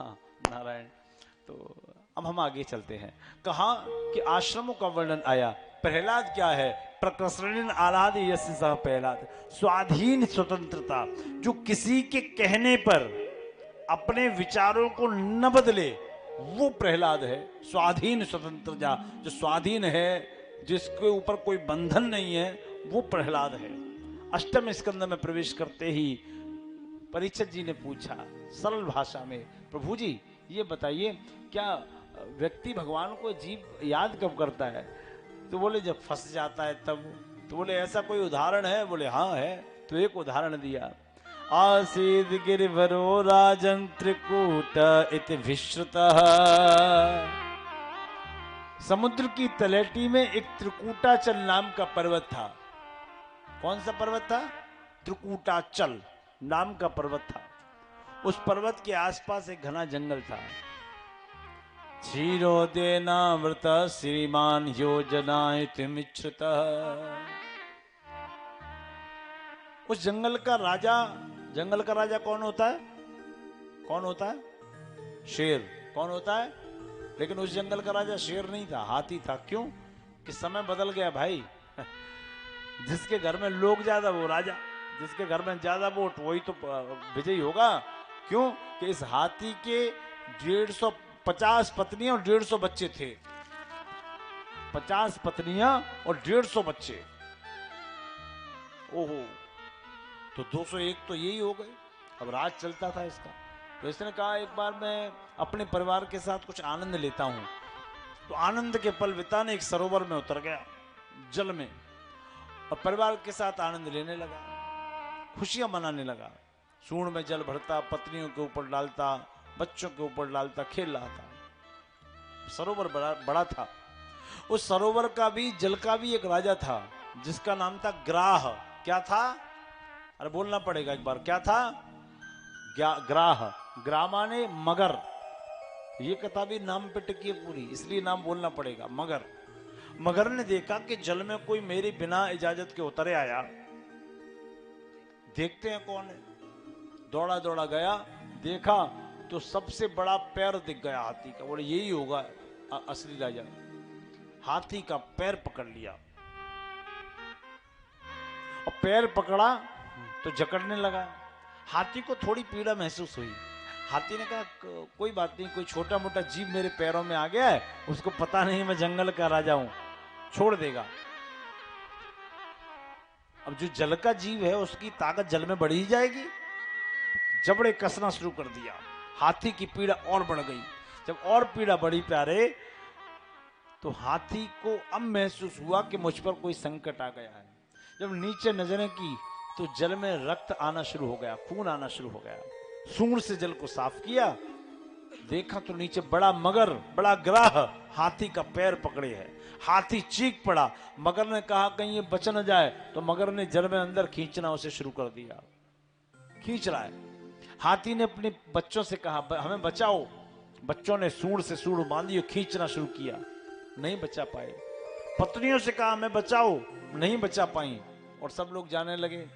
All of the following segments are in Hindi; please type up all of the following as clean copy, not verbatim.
हाँ नारायण। तो अब हम आगे चलते हैं। कहा कि आश्रमों का वर्णन आया। प्रहलाद क्या है? प्रकृष्ण आह्लाद यस्य सह प्रहलाद, स्वाधीन स्वतंत्रता, जो किसी के कहने पर अपने विचारों को न बदले, वो प्रहलाद है। स्वाधीन स्वतंत्रता, जो स्वाधीन है, जिसके ऊपर कोई बंधन नहीं है, वो प्रहलाद है। अष्टम स्कंद में प्रवेश करते ही परीक्षित जी ने पूछा सरल भाषा में, प्रभु जी ये बताइए, क्या व्यक्ति भगवान को जीव याद कब करता है? तो बोले जब फंस जाता है तब। तो बोले ऐसा कोई उदाहरण है? बोले हाँ है। तो एक उदाहरण दिया। आसीद गिरिवरो राजन त्रिकूट इति विश्रुतः। समुद्र की तलहटी में एक त्रिकूटाचल नाम का पर्वत था। कौन सा पर्वत था? त्रिकूटाचल नाम का पर्वत था। उस पर्वत के आसपास एक घना जंगल था। क्षीरोदेनावृत श्रीमान योजनायतिमिच्छ्रुत। उस जंगल का राजा कौन होता है? कौन होता है? शेर। कौन होता है? लेकिन उस जंगल का राजा शेर नहीं था, हाथी था। क्यों? कि समय बदल गया भाई। जिसके घर में लोग ज्यादा वो राजा, जिसके घर में ज्यादा वोट वही तो विजयी होगा। क्यों? कि इस हाथी के 150 पत्नियां और 150 बच्चे थे। 50 पत्नियां और 150 बच्चे। ओहो, तो 201 तो यही हो गए। अब राज चलता था इसका। तो इसने कहा एक बार मैं अपने परिवार के साथ कुछ आनंद लेता हूं। तो आनंद के पल बिताने एक सरोवर में उतर गया, जल में, और परिवार के साथ आनंद लेने लगा, खुशियां मनाने लगा। सूंड में जल भरता, पत्नियों के ऊपर डालता, बच्चों के ऊपर डालता, खेल रहा था। सरोवर बड़ा था। उस सरोवर का भी, जल का भी एक राजा था, जिसका नाम था ग्राह। क्या था? अरे बोलना पड़ेगा एक बार, क्या था? ग्राह। ग्राह माने मगर। ये कथा भी नाम पे टिकी है पूरी, इसलिए नाम बोलना पड़ेगा, मगर। मगर ने देखा कि जल में कोई मेरी बिना इजाजत के उतरे आया, देखते हैं कौन है। दौड़ा दौड़ा गया, देखा तो सबसे बड़ा पैर दिख गया हाथी का। बोले यही होगा असली राजा। हाथी का पैर पकड़ लिया, और पैर पकड़ा तो जकड़ने लगा। हाथी को थोड़ी पीड़ा महसूस हुई। हाथी ने कहा कोई बात नहीं, कोई छोटा मोटा जीव मेरे पैरों में आ गया है, उसको पता नहीं मैं जंगल का राजा हूं, छोड़ देगा। अब जो जल का जीव है उसकी ताकत जल में बढ़ ही जाएगी। जबड़े कसना शुरू कर दिया। हाथी की पीड़ा और बढ़ गई। जब और पीड़ा बढ़ी प्यारे, तो हाथी को अब महसूस हुआ कि मुझ पर कोई संकट आ गया है। जब नीचे नजरें की तो जल में रक्त आना शुरू हो गया, खून आना शुरू हो गया। सूंड से जल को साफ किया, देखा तो नीचे बड़ा मगर, बड़ा ग्राह हाथी का पैर पकड़े है। हाथी चीख पड़ा। मगर ने कहा कहीं ये बच न जाए, तो मगर ने जल में अंदर खींचना उसे शुरू कर दिया। खींच रहा है। हाथी ने अपने बच्चों से कहा हमें बचाओ। बच्चों ने सूंड से सूंड बांधी और खींचना शुरू किया, नहीं बचा पाए। पत्नियों से कहा हमें बचाओ, नहीं बचा पाई, और सब लोग जाने लगे।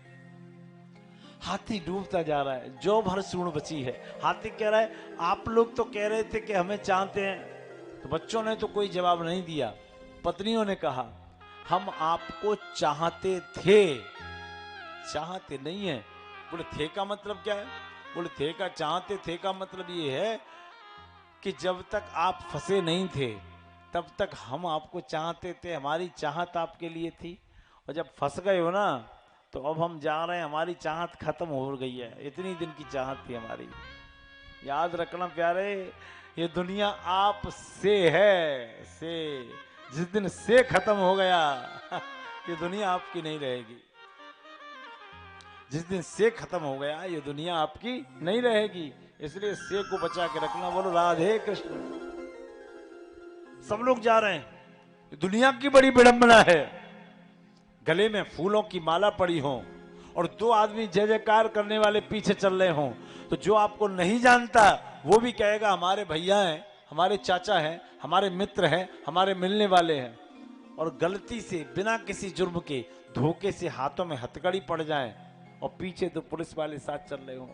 हाथी डूबता जा रहा है, जो भर सूंड बची है। हाथी कह रहा है आप लोग तो कह रहे थे कि हमें चाहते हैं। तो बच्चों ने तो कोई जवाब नहीं दिया। पत्नियों ने कहा हम आपको चाहते थे, चाहते नहीं है। बोले थे का मतलब क्या है? बोले थे का, चाहते थे का मतलब ये है कि जब तक आप फंसे नहीं थे तब तक हम आपको चाहते थे, हमारी चाहत आपके लिए थी। और जब फंस गए हो ना, तो अब हम जा रहे हैं, हमारी चाहत खत्म हो गई है। इतनी दिन की चाहत थी हमारी। याद रखना प्यारे, ये दुनिया आप से है, से। जिस दिन से खत्म हो गया, ये दुनिया आपकी नहीं रहेगी। जिस दिन से खत्म हो गया, ये दुनिया आपकी नहीं रहेगी। इसलिए से को बचा के रखना। बोलो राधे कृष्ण। सब लोग जा रहे हैं, दुनिया की बड़ी विडंबना है। गले में फूलों की माला पड़ी हो और दो आदमी जय जयकार करने वाले पीछे चल रहे हों, तो जो आपको नहीं जानता वो भी कहेगा हमारे भैया हैं, हमारे चाचा हैं, हमारे मित्र हैं, हमारे मिलने वाले हैं। और गलती से बिना किसी जुर्म के धोखे से हाथों में हथकड़ी पड़ जाए और पीछे तो पुलिस वाले साथ चल रहे हों,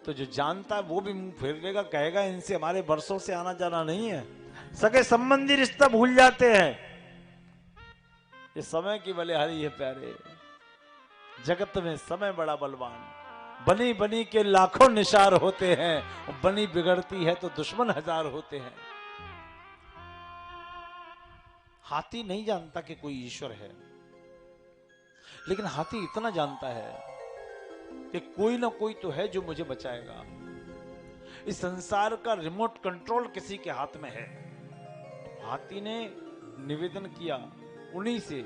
तो जो जानता है वो भी मुंह फेर लेगा, कहेगा इनसे हमारे वर्षों से आना जाना नहीं है। सके संबंधी रिश्ता भूल जाते हैं। ये समय की बलिहारी है प्यारे। जगत में समय बड़ा बलवान, बनी बनी के लाखों निशार होते हैं, बनी बिगड़ती है तो दुश्मन हजार होते हैं। हाथी नहीं जानता कि कोई ईश्वर है, लेकिन हाथी इतना जानता है कि कोई ना कोई तो है जो मुझे बचाएगा। इस संसार का रिमोट कंट्रोल किसी के हाथ में है। हाथी ने निवेदन किया उन्हीं से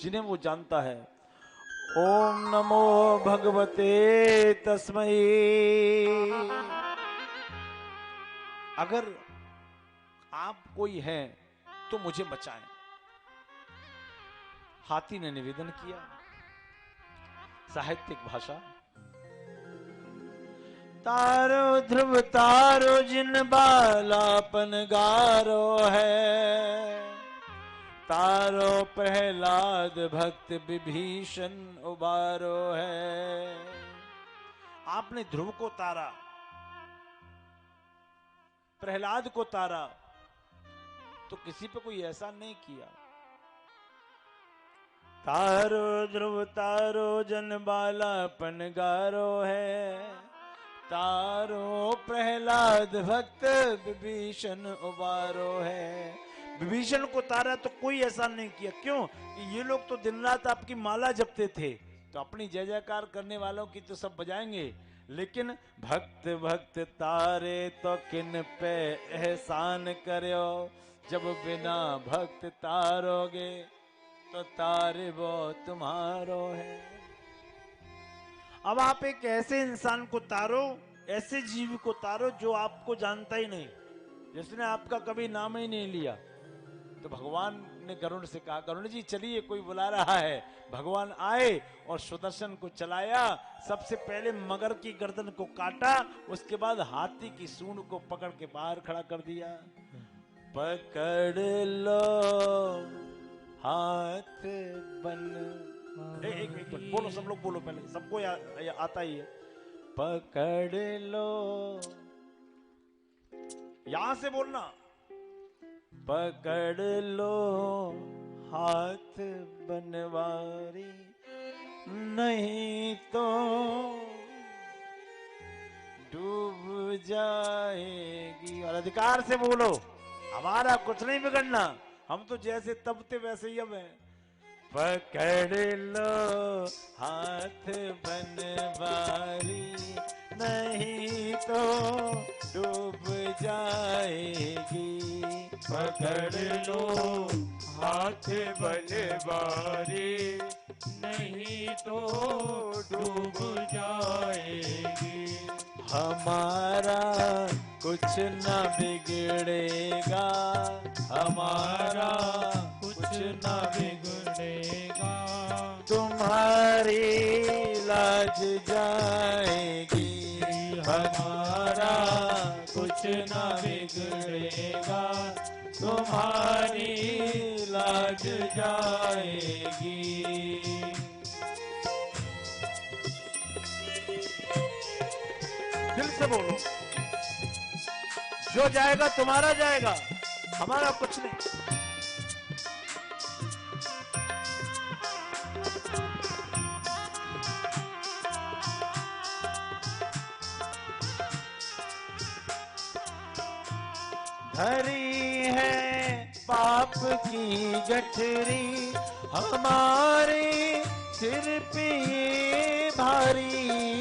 जिन्हें वो जानता है। ओम नमो भगवते तस्मै। अगर आप कोई हैं तो मुझे बचाएं। हाथी ने निवेदन किया। साहित्यिक भाषा। तारो ध्रुव तारो जिन बालापन गारो है, तारो प्रहलाद भक्त विभीषण उबारो है। आपने ध्रुव को तारा, प्रहलाद को तारा, तो किसी पे कोई ऐसा नहीं किया। तारो ध्रुव तारो जन बालापन गारो है, तारो प्रहलाद भक्त विभीषण उबारो है। विभीषण को तारा तो कोई ऐसा नहीं किया। क्यों? ये लोग तो दिन रात आपकी माला जपते थे, तो अपनी जय जयकार करने वालों की तो सब बजाएंगे, लेकिन भक्त भक्त तारे तो किन पे एहसान करो, जब बिना भक्त तारोगे तो तारे वो तुम्हारो है। अब आप एक ऐसे इंसान को तारो, ऐसे जीव को तारो जो आपको जानता ही नहीं, जिसने आपका कभी नाम ही नहीं लिया। तो भगवान ने गरुड़ से कहा, गरुड़ जी चलिए कोई बुला रहा है। भगवान आए और सुदर्शन को चलाया। सबसे पहले मगर की गर्दन को काटा, उसके बाद हाथी की सूंड को पकड़ के बाहर खड़ा कर दिया। पकड़ लो हाथ बन। एक मिनट बोलो, सब लोग बोलो पहले, सबको आता ही है। पकड़ लो, यहां से बोलना। पकड़ लो हाथ बनवारी, नहीं तो डूब जाएगी। और अधिकार से बोलो, हमारा कुछ नहीं बिगड़ना, हम तो जैसे तब थे वैसे ही अब हैं। पकड़ लो हाथ बनवारी, नहीं तो डूब जाएगी। पकड़ लो हाथ बनवारी, नहीं तो डूब जाएगी। हमारा कुछ न बिगड़ेगा, हमारा कुछ न बिगड़ेगा। तुम्हारी लाज जाएगी, हमारा कुछ न बिगड़ेगा। तुम्हारी लाज जाएगी। दिल से बोलो, जो जाएगा तुम्हारा जाएगा, हमारा कुछ नहीं। धरी है पाप की गठरी, हमारे सिर पे ये भारी।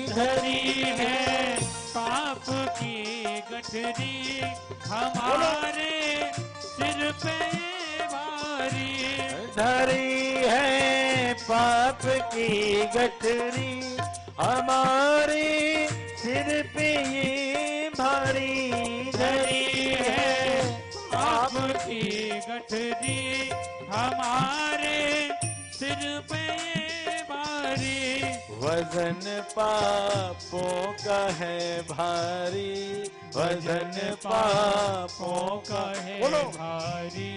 धरी है पाप की गठरी, हमारे सिर पे ये भारी। धरी है पाप की गठरी, हमारे सिर पे ये भारी। धरी है पाप की गठरी, हमारे सिर पे ये भारी। वजन पापों का है भारी, वजन पापों का है भारी।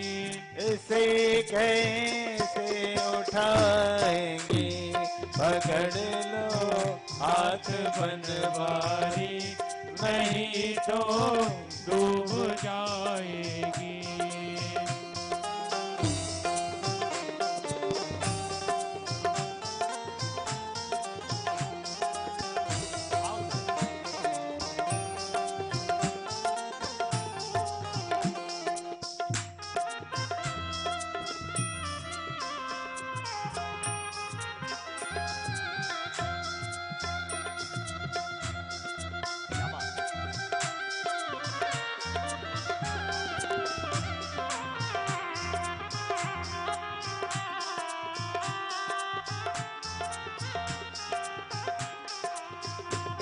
इसे कैसे उठाएंगे, पकड़ लो हाथ बनवारी, नहीं तो डूब जाएगी।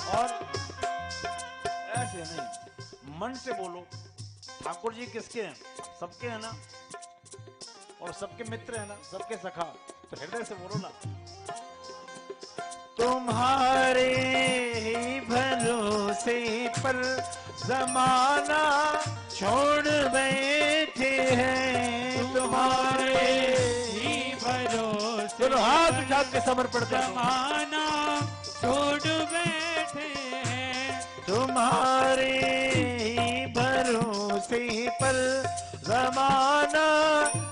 और ऐसे नहीं, मन से बोलो। ठाकुर जी किसके हैं? सबके हैं ना, और सबके मित्र हैं ना, सबके सखा। तो हृदय से बोलो ना। तुम्हारे ही भरोसे पर जमाना छोड़ बैठे हैं, तुम्हारे ही भरोसे चलो हाथ उठा के समर्पण करो। जमाना छोड़ बैठे हैं, तुम्हारे ही भरोसे पर जमाना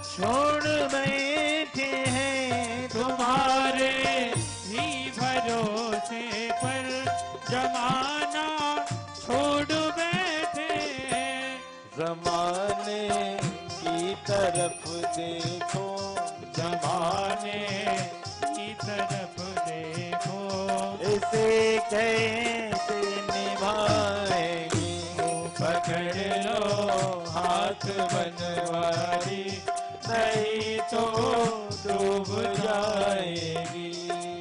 छोड़ बैठे हैं, तुम्हारे ही भरोसे पर जमाना छोड़ बैठे हैं। जमाने की तरफ देखो, जमाने की तरफ देखो, इसे कैसे निभाएंगे। पकड़ लो हाथ बनवारी, नहीं तो डूब जाएगी।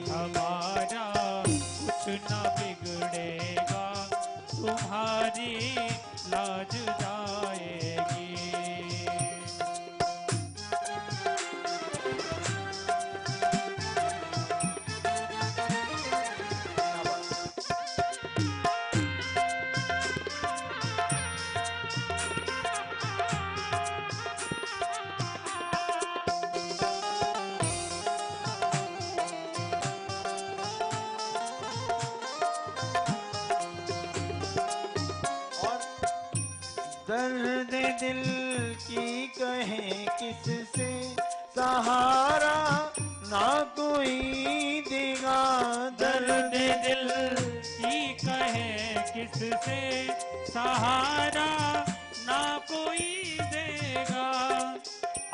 हमारा कुछ न बिगड़ेगा, तुम्हारी लाज जाएगी। दर्द दिल की कहे किससे सहारा, ना कोई देगा। दर्द दिल की कहे किससे सहारा, ना कोई देगा।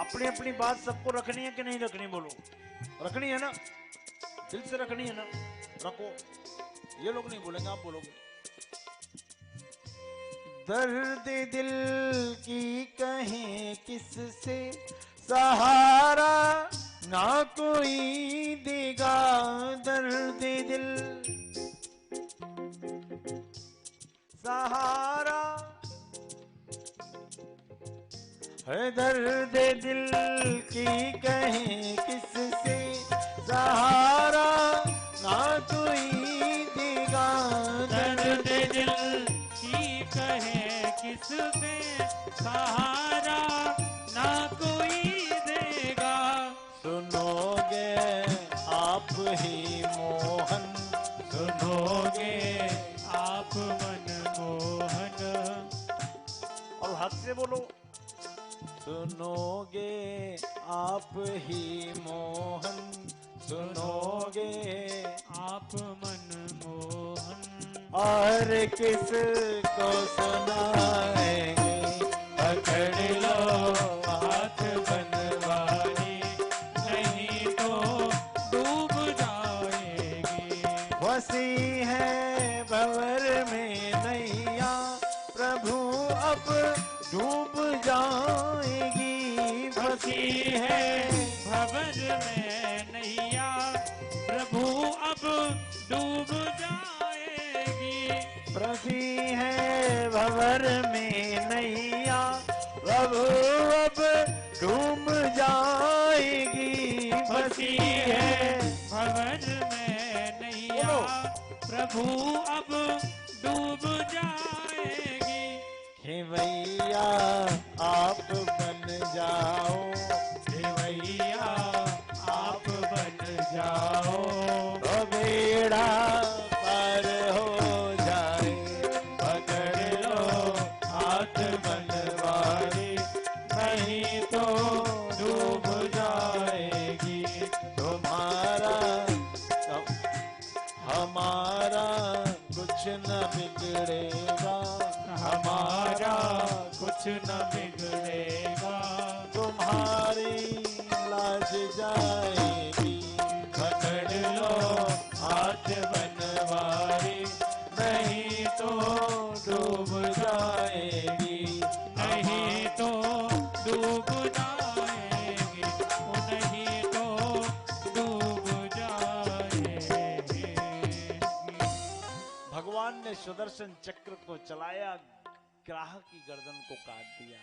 अपनी अपनी बात सबको रखनी है कि नहीं रखनी? बोलो। रखनी है ना? दिल से रखनी है ना? रखो। ये लोग नहीं बोलेंगे, आप बोलोगे। दर्द दिल की कहे किससे सहारा, ना कोई देगा। दर्द दिल सहारा है, दर्द दिल की कहे किससे सहारा, ना कोई देगा। दर्द दिल की कहे किससे सहारा, ना कोई देगा। सुनोगे आप ही मोहन, सुनोगे आप मनमोहन, और हक से बोलो। सुनोगे आप ही मोहन, सुनोगे आप मनमोहन। और किस को सुनाएंगे। पकड़ लो हाथ बनवारी, नहीं तो डूब जाएगी। फंसी है भंवर में नैया, प्रभु अब डूब जाएगी। फंसी है भंवर में नैया, प्रभु अब डूब जाएगी। फंसी है भंवर में नैया, प्रभु अब डूब जाएगी। फंसी है भंवर में नैया, प्रभु अब डूब जाएगी। हे भैया आप बन जाओ, हे भैया आप बन जाओ, तो बेड़ा कुछ न बिगड़ेगा। तुम्हारी लाज जाएगी, पकड़ लो हाथ बनवारी, नहीं तो डूब जाएगी। नहीं तो डूब जाएगी, नहीं तो डूब जाएगी। भगवान ने सुदर्शन चक्र को चलाया, ग्राह की गर्दन को काट दिया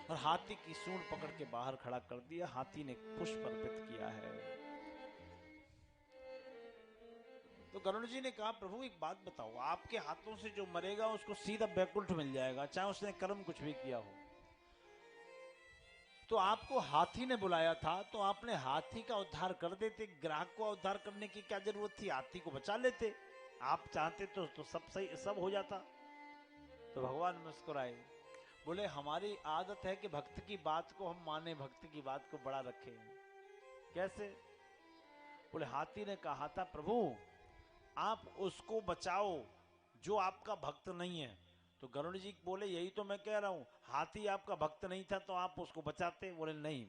और हाथी की सूंड पकड़ के बाहर खड़ा कर दिया। हाथी ने पुष्प अर्पित किया है। तो गरुड़ जी ने कहा, प्रभु एक बात बताओ, आपके हाथों से जो मरेगा उसको सीधा बैकुंठ मिल जाएगा, चाहे उसने कर्म कुछ भी किया हो। तो आपको हाथी ने बुलाया था, तो आपने हाथी का उद्धार कर देते, ग्राहक को उद्धार करने की क्या जरूरत थी? हाथी को बचा लेते। आप चाहते तो सब सही, सब हो जाता। तो भगवान मुस्कुराए, बोले हमारी आदत है कि भक्त की बात को हम माने, भक्त की बात को बड़ा रखें। कैसे? बोले हाथी ने कहा था, प्रभु आप उसको बचाओ जो आपका भक्त नहीं है। तो गरुड़ जी बोले, यही तो मैं कह रहा हूं, हाथी आपका भक्त नहीं था तो आप उसको बचाते? बोले नहीं,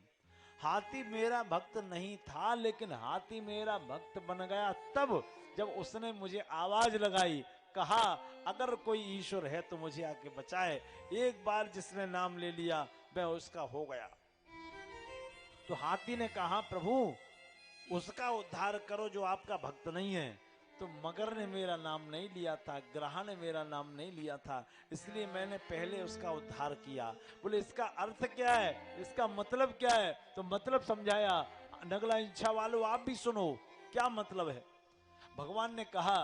हाथी मेरा भक्त नहीं था, लेकिन हाथी मेरा भक्त बन गया तब जब उसने मुझे आवाज लगाई, कहा अगर कोई ईश्वर है तो मुझे आके बचाए। एक बार जिसने नाम ले लिया मैं उसका हो गया। तो हाथी ने कहा, प्रभु उसका उद्धार करो जो आपका भक्त नहीं है। तो मगर ने मेरा नाम नहीं लिया था, ग्रह ने मेरा नाम नहीं लिया था, इसलिए मैंने पहले उसका उद्धार किया। बोले इसका अर्थ क्या है, इसका मतलब क्या है? तो मतलब समझाया। नगला इच्छा वालों आप भी सुनो, क्या मतलब है। भगवान ने कहा,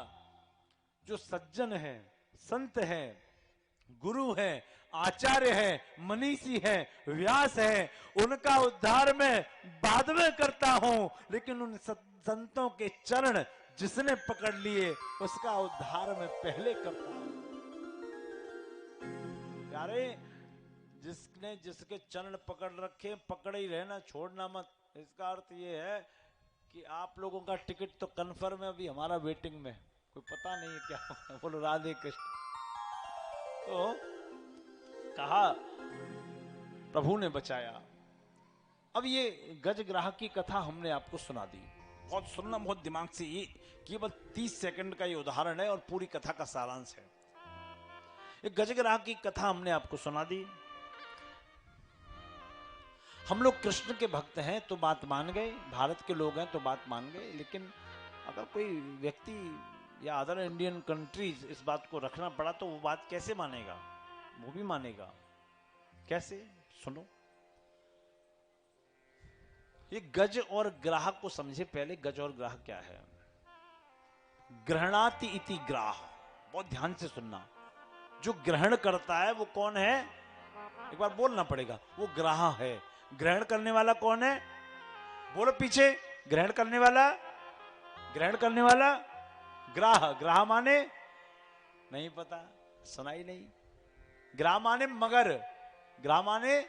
जो सज्जन है, संत है, गुरु है, आचार्य है, मनीषी है, व्यास है, उनका उद्धार मैं बाद में करता हूं, लेकिन उन संतों के चरण जिसने पकड़ लिए उसका उद्धार मैं पहले करता हूं। प्यारे, जिसने जिसके चरण पकड़ रखे, पकड़े ही रहना, छोड़ना मत। इसका अर्थ ये है कि आप लोगों का टिकट तो कंफर्म है, अभी हमारा वेटिंग में, कोई पता नहीं है क्या। बोलो राधे कृष्ण। तो कहा प्रभु ने बचाया। अब ये गजग्राह की कथा हमने आपको सुना दी, बहुत सुनना, बहुत दिमाग से। ये केवल 30 सेकंड का ये उदाहरण है और पूरी कथा का सारांश है। ये गजग्राह की कथा हमने आपको सुना दी। हम लोग कृष्ण के भक्त हैं तो बात मान गए, भारत के लोग हैं तो बात मान गए, लेकिन अगर कोई व्यक्ति या अदर इंडियन कंट्रीज इस बात को रखना पड़ा तो वो बात कैसे मानेगा? वो भी मानेगा कैसे? सुनो, ये गज और ग्राह को समझे पहले। गज और ग्राह क्या है? ग्रहणाति इति ग्राह, बहुत ध्यान से सुनना। जो ग्रहण करता है वो कौन है? एक बार बोलना पड़ेगा, वो ग्राह है। ग्रहण करने वाला कौन है? बोलो पीछे। ग्रहण करने वाला, ग्रहण करने वाला ग्राह। ग्राह माने नहीं पता, सुनाई नहीं। ग्राह माने मगर, ग्राह माने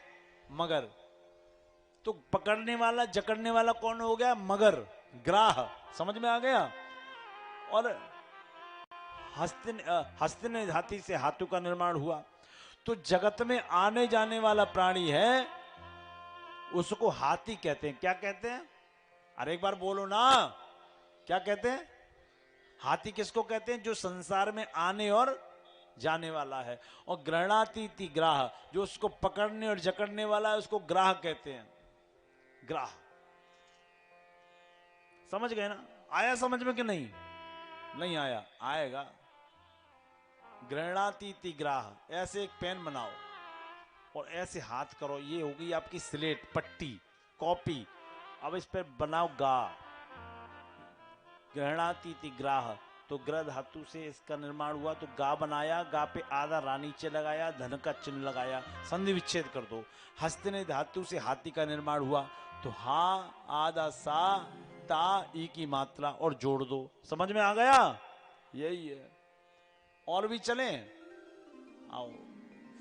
मगर। तो पकड़ने वाला, जकड़ने वाला कौन हो गया? मगर, ग्राह। समझ में आ गया? और हस्तिन हाथी से हाथों का निर्माण हुआ। तो जगत में आने जाने वाला प्राणी है, उसको हाथी कहते हैं। क्या कहते हैं? अरे एक बार बोलो ना, क्या कहते हैं? हाथी किसको कहते हैं? जो संसार में आने और जाने वाला है। और ग्रहणातीति ग्राह, जो उसको पकड़ने और जकड़ने वाला है, उसको ग्राह कहते हैं। ग्राह, समझ गए ना? आया समझ में कि नहीं? नहीं आया? आएगा। ग्रहणातीति ग्राह। ऐसे एक पेन बनाओ और ऐसे हाथ करो, ये होगी आपकी स्लेट, पट्टी, कॉपी। अब इस पर बनाओ गा। ग्रहणातीति ग्राह, तो ग्रह धातु से इसका निर्माण हुआ, तो गा बनाया। गा पे आधा रा नीचे लगाया, धन का चिन्ह लगाया, संधि विच्छेद कर दो। हस्तिन धातु से हाथी का निर्माण हुआ, तो हा आधा सा ता ई की मात्रा और जोड़ दो। समझ में आ गया? यही है। और भी चलें? आओ,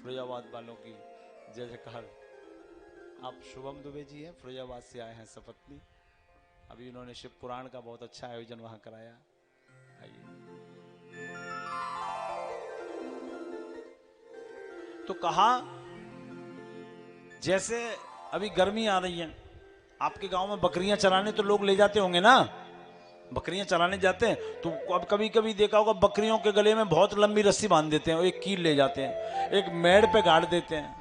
फिरोजाबाद वालों की जय जयकार। आप शुभम दुबे जी हैं, फिरोजाबाद से आए हैं सपत्नी। अभी उन्होंने शिव पुराण का बहुत अच्छा आयोजन वहां कराया। आइए। तो कहा जैसे अभी गर्मी आ रही है, आपके गांव में बकरियां चराने तो लोग ले जाते होंगे ना, बकरियां चराने जाते हैं तो अब कभी कभी देखा होगा बकरियों के गले में बहुत लंबी रस्सी बांध देते हैं और एक कील ले जाते हैं, एक मेड़ पे गाड़ देते हैं,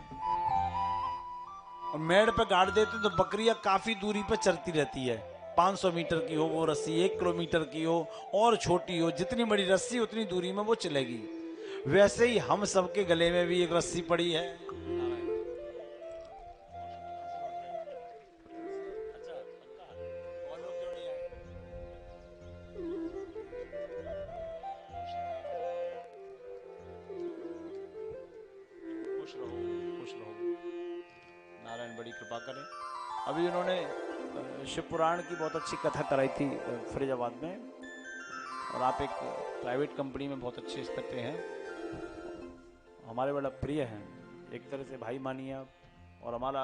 और मेड़ पे गाड़ देते हैं तो बकरियां काफी दूरी पे चरती रहती है। 500 मीटर की हो वो रस्सी, 1 किलोमीटर की हो और छोटी हो, जितनी बड़ी रस्सी उतनी दूरी में वो चलेगी। वैसे ही हम सबके गले में भी एक रस्सी पड़ी है। खुश रहो, खुश रहो, नारायण बड़ी कृपा करें। अभी उन्होंने शिव पुराण की बहुत अच्छी कथा कराई थी फरीदाबाद में, और आप एक प्राइवेट कंपनी में बहुत अच्छे स्तर पे हैं, हमारे बड़ा प्रिय हैं, एक तरह से भाई मानिए आप, और हमारा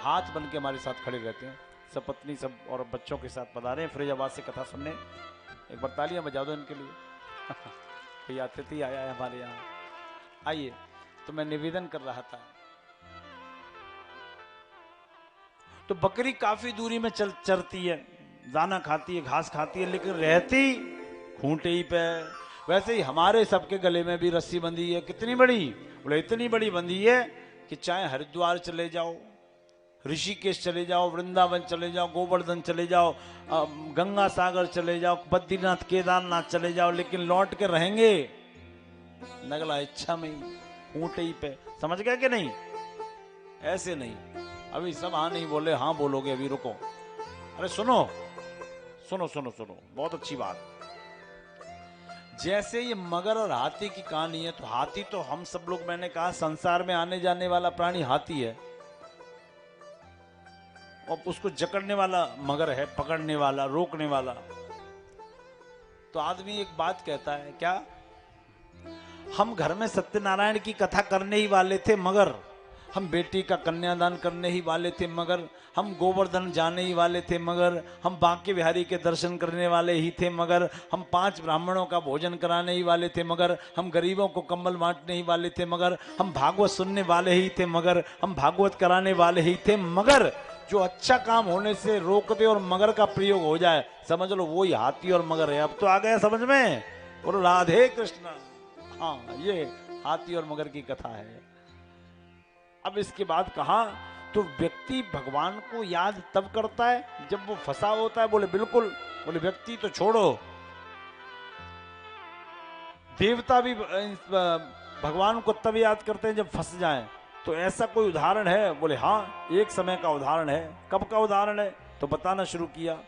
हाथ बन के हमारे साथ खड़े रहते हैं। सब पत्नी सब और बच्चों के साथ पधारे हैं फरीदाबाद से कथा सुनने। एक बार तालियां बजा दो इनके लिए। कोई अतिथि आया है हमारे यहाँ, आइए। तो मैं निवेदन कर रहा था, तो बकरी काफी दूरी में चरती है, दाना खाती है, घास खाती है, लेकिन रहती खूंटे ही पे। वैसे ही हमारे सबके गले में भी रस्सी बंधी है। कितनी बड़ी? बोले इतनी बड़ी बंधी है कि चाहे हरिद्वार चले जाओ, ऋषिकेश चले जाओ, वृंदावन चले जाओ, गोवर्धन चले जाओ, गंगा सागर चले जाओ, बद्रीनाथ केदारनाथ चले जाओ, लेकिन लौट के रहेंगे नगला इच्छा में ही, खूंटे ही पे। समझ गया कि नहीं? ऐसे नहीं। अभी सब हाँ नहीं बोले, हाँ बोलोगे, अभी रुको। अरे सुनो सुनो सुनो सुनो, बहुत अच्छी बात। जैसे ये मगर और हाथी की कहानी है, तो हाथी तो हम सब लोग, मैंने कहा संसार में आने जाने वाला प्राणी हाथी है, और उसको जकड़ने वाला मगर है, पकड़ने वाला, रोकने वाला। तो आदमी एक बात कहता है, क्या? हम घर में सत्यनारायण की कथा करने ही वाले थे मगर, हम बेटी का कन्यादान करने ही वाले थे मगर, हम गोवर्धन जाने ही वाले थे मगर, हम बांके बिहारी के दर्शन करने वाले ही थे मगर, हम 5 ब्राह्मणों का भोजन कराने ही वाले थे मगर, हम गरीबों को कंबल बांटने ही वाले थे मगर, हम भागवत सुनने वाले ही थे मगर, हम भागवत कराने वाले ही थे मगर, जो अच्छा काम होने से रोक दे और मगर का प्रयोग हो जाए, समझ लो वही हाथी और मगर है। अब तो आ गया समझ में? और राधे कृष्ण। हाँ, ये हाथी और मगर की कथा है। अब इसके बाद कहा, तो व्यक्ति भगवान को याद तब करता है जब वो फंसा होता है। बोले बिल्कुल। बोले व्यक्ति तो छोड़ो, देवता भी भगवान को तब याद करते हैं जब फंस जाएं। तो ऐसा कोई उदाहरण है? बोले हाँ, एक समय का उदाहरण है। कब का उदाहरण है? तो बताना शुरू किया।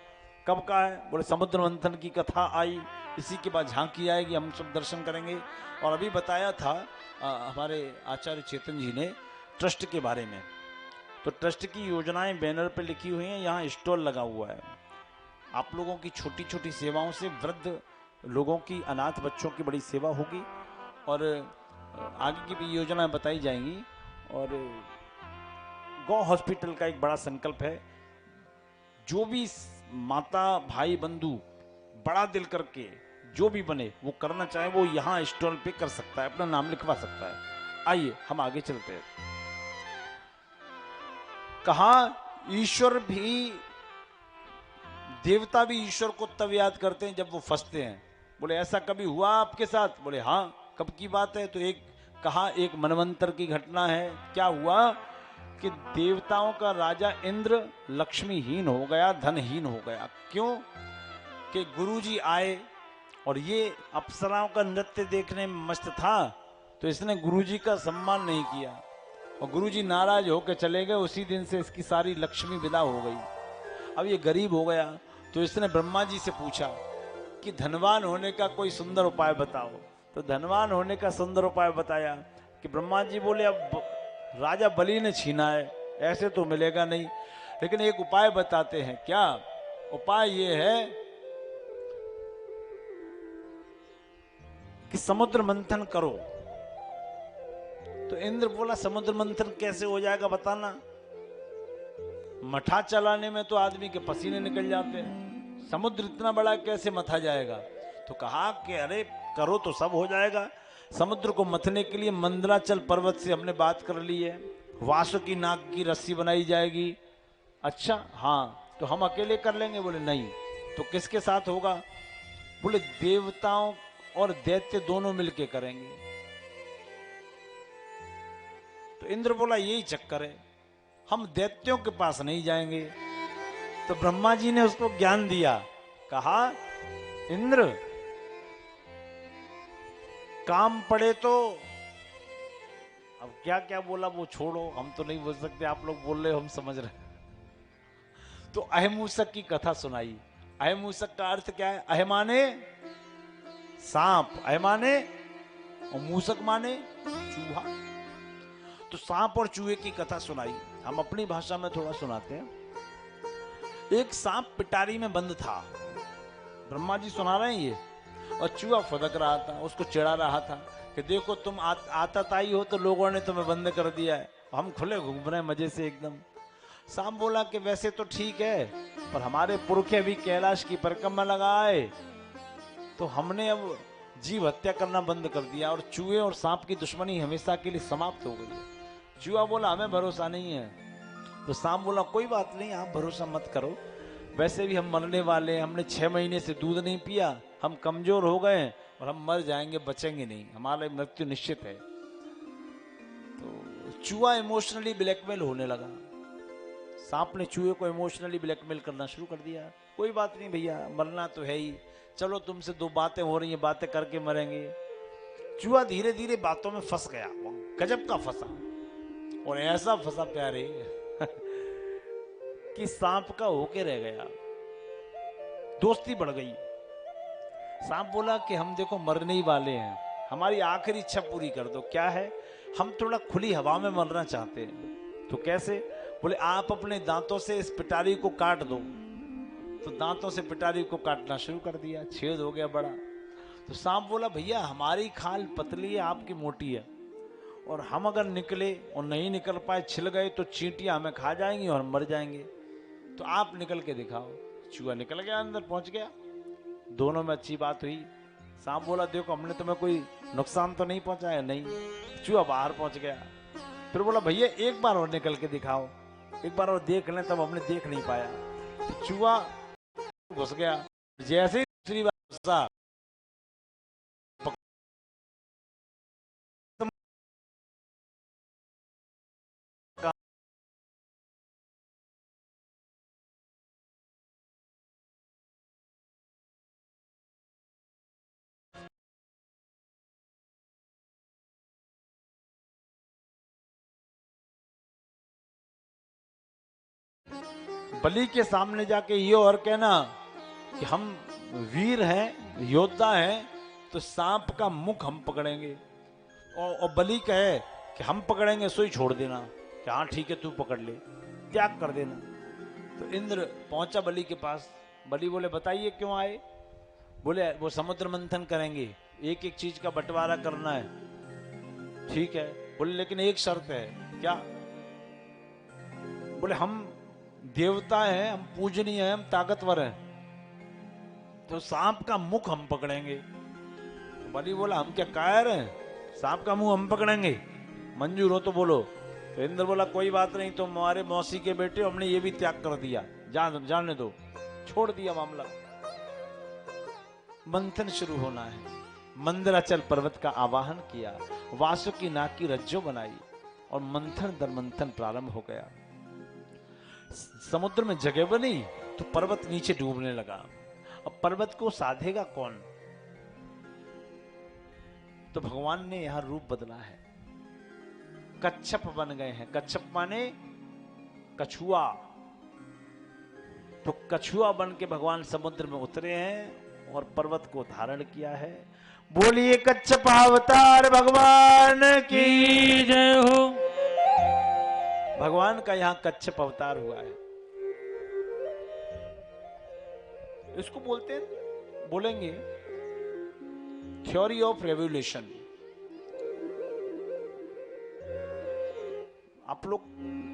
कब का है? बोले समुद्र मंथन की कथा आई, इसी के बाद झांकी आएगी, हम सब दर्शन करेंगे। और अभी बताया था हमारे आचार्य चेतन जी ने ट्रस्ट के बारे में। तो ट्रस्ट की योजनाएं बैनर पे लिखी हुई हैं, यहाँ स्टॉल लगा हुआ है। आप लोगों की छोटी छोटी सेवाओं से वृद्ध लोगों की, अनाथ बच्चों की बड़ी सेवा होगी, और आगे की भी योजनाएं बताई जाएंगी। और गौ हॉस्पिटल का एक बड़ा संकल्प है। जो भी माता भाई बंधु बड़ा दिल करके जो भी बने वो करना चाहे, वो यहाँ स्टॉल पे कर सकता है, अपना नाम लिखवा सकता है। आइए हम आगे चलते हैं। कहा ईश्वर भी, देवता भी ईश्वर को तब याद करते हैं जब वो फंसते हैं। बोले ऐसा कभी हुआ आपके साथ? बोले हाँ। कब की बात है? तो एक मनवंतर की घटना है। क्या हुआ कि देवताओं का राजा इंद्र लक्ष्मीहीन हो गया, धनहीन हो गया। क्यों? कि गुरुजी आए और ये अप्सराओं का नृत्य देखने में मस्त था, तो इसने गुरुजी का सम्मान नहीं किया और गुरुजी नाराज होकर चले गए। उसी दिन से इसकी सारी लक्ष्मी विदा हो गई। अब ये गरीब हो गया, तो इसने ब्रह्मा जी से पूछा कि धनवान होने का कोई सुंदर उपाय बताओ। तो धनवान होने का सुंदर उपाय बताया कि ब्रह्मा जी बोले अब राजा बलि ने छीना है, ऐसे तो मिलेगा नहीं, लेकिन एक उपाय बताते हैं। क्या उपाय? ये है कि समुद्र मंथन करो। तो इंद्र बोला समुद्र मंथन कैसे हो जाएगा बताना। मठा चलाने में तो आदमी के पसीने निकल जाते हैं, समुद्र इतना बड़ा कैसे मथा जाएगा? तो कहा कि अरे करो तो सब हो जाएगा। समुद्र को मथने के लिए मंदराचल पर्वत से हमने बात कर ली है, वासुकी नाग की रस्सी बनाई जाएगी। अच्छा हाँ, तो हम अकेले कर लेंगे? बोले नहीं। तो किसके साथ होगा? बोले देवताओं और दैत्य दोनों मिलके करेंगे। तो इंद्र बोला यही चक्कर है, हम दैत्यों के पास नहीं जाएंगे। तो ब्रह्मा जी ने उसको ज्ञान दिया, कहा इंद्र काम पड़े तो, अब क्या क्या बोला वो छोड़ो, हम तो नहीं बोल सकते, आप लोग बोल रहे हो हम समझ रहे। तो अहमूसक की कथा सुनाई। अहमूसक का अर्थ क्या है? अह माने सांप, अह माने और मूसक माने चूहा। तो सांप और चूहे की कथा सुनाई। हम अपनी भाषा में थोड़ा सुनाते हैं। एक सांप पिटारी में बंद था, ब्रह्मा जी सुना रहे हैं ये, और चूहा फदक रहा था, उसको चिढ़ा रहा था कि देखो तुम आतताई हो तो लोगों ने तुम्हें बंद कर दिया है, हम खुले घूम रहे हैं मजे से एकदम। सांप बोला कि वैसे तो ठीक है, पर हमारे पुरखे भी कैलाश की परिक्रमा लगाए तो हमने अब जीव हत्या करना बंद कर दिया और चूहे और सांप की दुश्मनी हमेशा के लिए समाप्त हो गई है। चूहा बोला हमें भरोसा नहीं है। तो सांप बोला कोई बात नहीं, आप भरोसा मत करो, वैसे भी हम मरने वाले हैं, हमने 6 महीने से दूध नहीं पिया, हम कमजोर हो गए और हम मर जाएंगे, बचेंगे नहीं, हमारा मृत्यु निश्चित है। तो चूहा इमोशनली ब्लैकमेल होने लगा। सांप ने चूहे को इमोशनली ब्लैकमेल करना शुरू कर दिया। कोई बात नहीं भैया, मरना तो है ही, चलो तुमसे 2 बातें हो रही हैं, बातें करके मरेंगे। चूहा धीरे धीरे बातों में फंस गया, गजब का फंसा, और ऐसा फंसा प्यारे कि सांप का होके रह गया। दोस्ती बढ़ गई। सांप बोला कि हम देखो मरने ही वाले हैं, हमारी आखिरी इच्छा पूरी कर दो। क्या है? हम थोड़ा खुली हवा में मरना चाहते हैं। तो कैसे? बोले आप अपने दांतों से इस पिटारी को काट दो। तो दांतों से पिटारी को काटना शुरू कर दिया, छेद हो गया बड़ा। तो सांप बोला भैया हमारी खाल पतली है, आपकी मोटी है, और हम अगर निकले और नहीं निकल पाए, छिल गए तो चींटियां हमें खा जाएंगी और हम मर जाएंगे, तो आप निकल के दिखाओ। चूहा निकल गया, अंदर पहुंच गया, दोनों में अच्छी बात हुई। सांप बोला देखो हमने तुम्हें कोई नुकसान तो नहीं पहुंचाया? नहीं। चूहा बाहर पहुंच गया, फिर बोला भैया एक बार और निकल के दिखाओ, एक बार और देख लें, तब हमने देख नहीं पाया। तो चूहा घुस गया, जैसे ही दूसरी बार घुसा, बलि के सामने जाके ये और कहना कि हम वीर हैं, योद्धा हैं, तो सांप का मुख हम पकड़ेंगे, और बलि कहे कि हम पकड़ेंगे, सो ही छोड़ देना कि हाँ ठीक है तू पकड़ ले, त्याग कर देना। तो इंद्र पहुंचा बलि के पास। बलि बोले बताइए क्यों आए? बोले वो समुद्र मंथन करेंगे, एक एक चीज का बंटवारा करना है। ठीक है। बोले लेकिन एक शर्त है। क्या? बोले हम देवता हैं, हम पूजनीय हैं, हम ताकतवर हैं, तो सांप का मुख हम पकड़ेंगे। तो बलि बोला हम क्या कायर हैं, सांप का मुंह हम पकड़ेंगे? मंजूर हो तो बोलो। तो इंद्र बोला कोई बात नहीं, तुम हमारे मौसी के बेटे, हमने ये भी त्याग कर दिया, जाने दो, छोड़ दिया मामला। मंथन शुरू होना है। मंदराचल पर्वत का आवाहन किया, वासुकी नाग की रज्जो बनाई और मंथन दर मंथन प्रारंभ हो गया। समुद्र में जगह बनी तो पर्वत नीचे डूबने लगा। अब पर्वत को साधेगा कौन? तो भगवान ने यहां रूप बदला है, कच्छप बन गए हैं। कच्छप माने कछुआ। तो कछुआ बन के भगवान समुद्र में उतरे हैं और पर्वत को धारण किया है। बोलिए कच्छप अवतार भगवान की जय हो। भगवान का यहां कच्छप अवतार हुआ है। इसको बोलते हैं, बोलेंगे थ्योरी ऑफ रेवोल्यूशन। आप लोग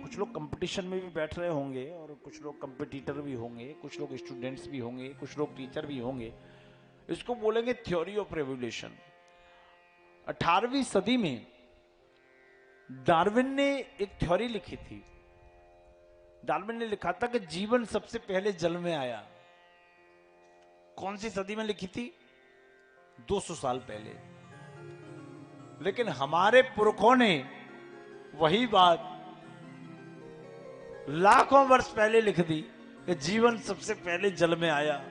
कुछ लोग कंपटीशन में भी बैठ रहे होंगे और कुछ लोग कंपटीटर भी होंगे, कुछ लोग स्टूडेंट्स भी होंगे, कुछ लोग टीचर भी होंगे। इसको बोलेंगे थ्योरी ऑफ रेवोल्यूशन। 18वीं सदी में डार्विन ने एक थ्योरी लिखी थी। डार्विन ने लिखा था कि जीवन सबसे पहले जल में आया। कौन सी सदी में लिखी थी? 200 साल पहले। लेकिन हमारे पुरखों ने वही बात लाखों वर्ष पहले लिख दी कि जीवन सबसे पहले जल में आया।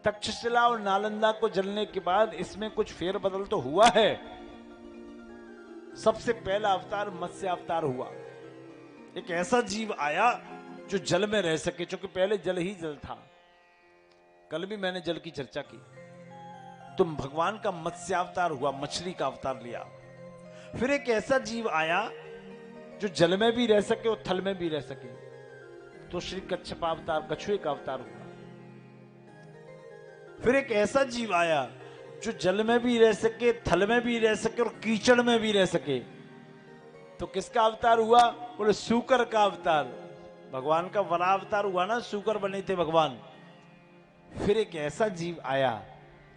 तक्षशिला और नालंदा को जलने के बाद इसमें कुछ फेरबदल तो हुआ है। सबसे पहला अवतार मत्स्य अवतार हुआ। एक ऐसा जीव आया जो जल में रह सके, क्योंकि पहले जल ही जल था। कल भी मैंने जल की चर्चा की। तो भगवान का मत्स्य अवतार हुआ, मछली का अवतार लिया। फिर एक ऐसा जीव आया जो जल में भी रह सके और थल में भी रह सके, तो श्री कच्छप अवतार, कछुए का अवतार हुआ। फिर एक ऐसा जीव आया जो जल में भी रह सके, थल में भी रह सके और कीचड़ में भी रह सके, तो किसका अवतार हुआ? बोले सूकर का अवतार। भगवान का वरा अवतार हुआ ना, सूकर बने थे भगवान। फिर एक ऐसा जीव आया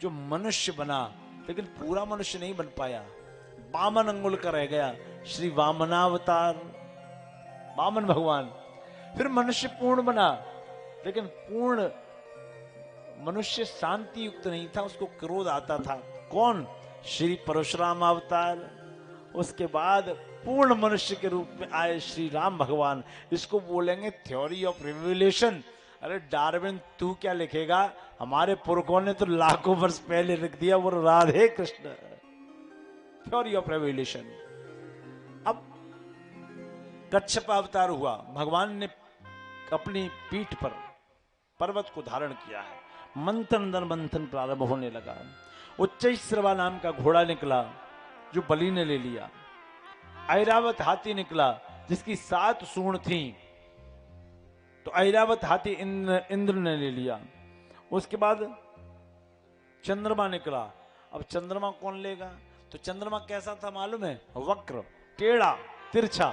जो मनुष्य बना, लेकिन पूरा मनुष्य नहीं बन पाया, वामन अंगुल का रह गया, श्री वामनावतार, वामन भगवान। फिर मनुष्य पूर्ण बना, लेकिन पूर्ण मनुष्य शांति युक्त नहीं था, उसको क्रोध आता था। कौन? श्री परशुराम अवतार। उसके बाद पूर्ण मनुष्य के रूप में आए श्री राम भगवान। इसको बोलेंगे थ्योरी ऑफ रिविलेशन। अरे डार्विन तू क्या लिखेगा? हमारे पुरखों ने तो लाखों वर्ष पहले लिख दिया, वो Radhe Krishna. Theory of revolution. अब कच्छप अवतार हुआ। भगवान ने अपनी पीठ पर पर्वत को धारण किया है। मंथन दर मंथन प्रारंभ होने लगा। उच्चैश्रवा नाम का घोड़ा निकला जो बलि ने ले लिया। ऐरावत हाथी निकला जिसकी 7 सूंड थी, तो ऐरावत हाथी इंद्र ने ले लिया। उसके बाद चंद्रमा निकला। अब चंद्रमा कौन लेगा? तो चंद्रमा कैसा था मालूम है? वक्र, टेढ़ा, तिरछा।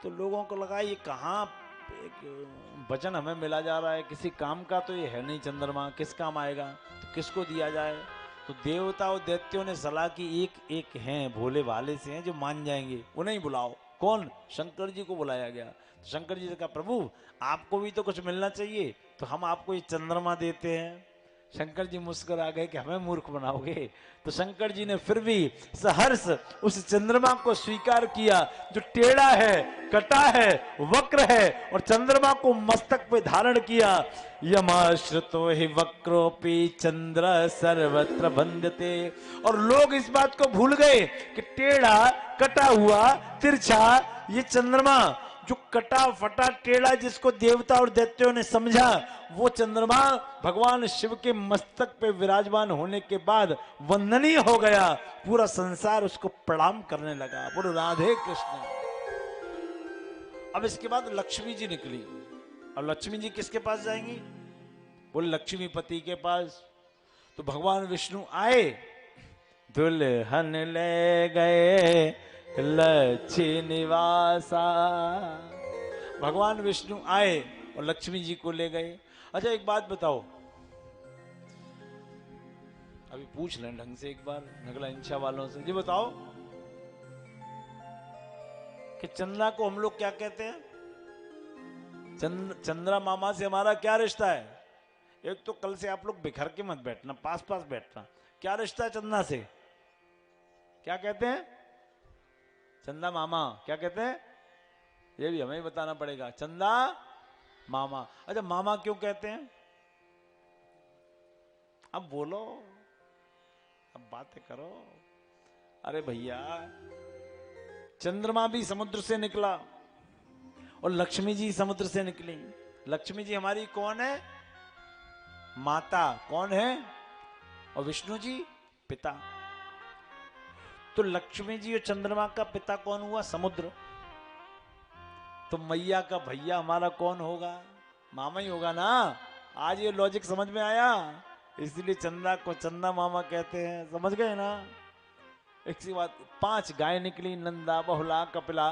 तो लोगों को लगा ये कहां वचन हमें मिला जा रहा है, किसी काम का तो ये है नहीं चंद्रमा, किस काम आएगा, तो किसको दिया जाए? तो देवता और दैत्यों ने सलाह की, एक एक हैं भोले भाले से हैं जो मान जाएंगे, उन्हें ही बुलाओ। कौन? शंकर जी को बुलाया गया। तो शंकर जी ने कहा प्रभु आपको भी तो कुछ मिलना चाहिए, तो हम आपको ये चंद्रमा देते हैं। शंकर जी मुस्कुरा गए कि हमें मूर्ख बनाओगे। तो शंकर जी ने फिर भी सहर्ष उस चंद्रमा को स्वीकार किया जो टेढ़ा है, कटा है, वक्र है, और चंद्रमा को मस्तक पे धारण किया। यमाश्रितो हि वक्रोपि चंद्र सर्वत्र वंद्यते। और लोग इस बात को भूल गए कि टेढ़ा, कटा हुआ, तिरछा ये चंद्रमा, जो कटा फटा टेढ़ा जिसको देवता और दैत्यों ने समझा, वो चंद्रमा भगवान शिव के मस्तक पे विराजमान होने के बाद वंदनीय हो गया। पूरा संसार उसको प्रणाम करने लगा। बोलो राधे कृष्ण। अब इसके बाद लक्ष्मी जी निकली। और लक्ष्मी जी किसके पास जाएंगी? बोले लक्ष्मीपति के पास। तो भगवान विष्णु आए, दुल्हन ले गए लक्ष्मी निवासा। भगवान विष्णु आए और लक्ष्मी जी को ले गए। अच्छा एक बात बताओ, अभी पूछ लें ढंग से एक बार नगला इंशा वालों से, जी बताओ कि चंद्रा को हम लोग क्या कहते हैं? चंद्रा मामा से हमारा क्या रिश्ता है? एक तो कल से आप लोग बिखर के मत बैठना, पास पास बैठना। क्या रिश्ता है चंद्रा से? क्या कहते हैं? चंदा मामा। क्या कहते हैं? ये भी हमें ही बताना पड़ेगा। चंदा मामा। अच्छा मामा क्यों कहते हैं? अब बोलो, अब बातें करो। अरे भैया चंद्रमा भी समुद्र से निकला और लक्ष्मी जी समुद्र से निकली। लक्ष्मी जी हमारी कौन है? माता। कौन है? और विष्णु जी पिता। तो लक्ष्मी जी और चंद्रमा का पिता कौन हुआ? समुद्र। तो मैया का भैया हमारा कौन होगा? मामा ही होगा ना। आज ये लॉजिक समझ में आया, इसलिए चंदा को चंदा मामा कहते हैं। समझ गए ना? एक सी बात, 5 गाय निकली, नंदा, बहुला, कपिला,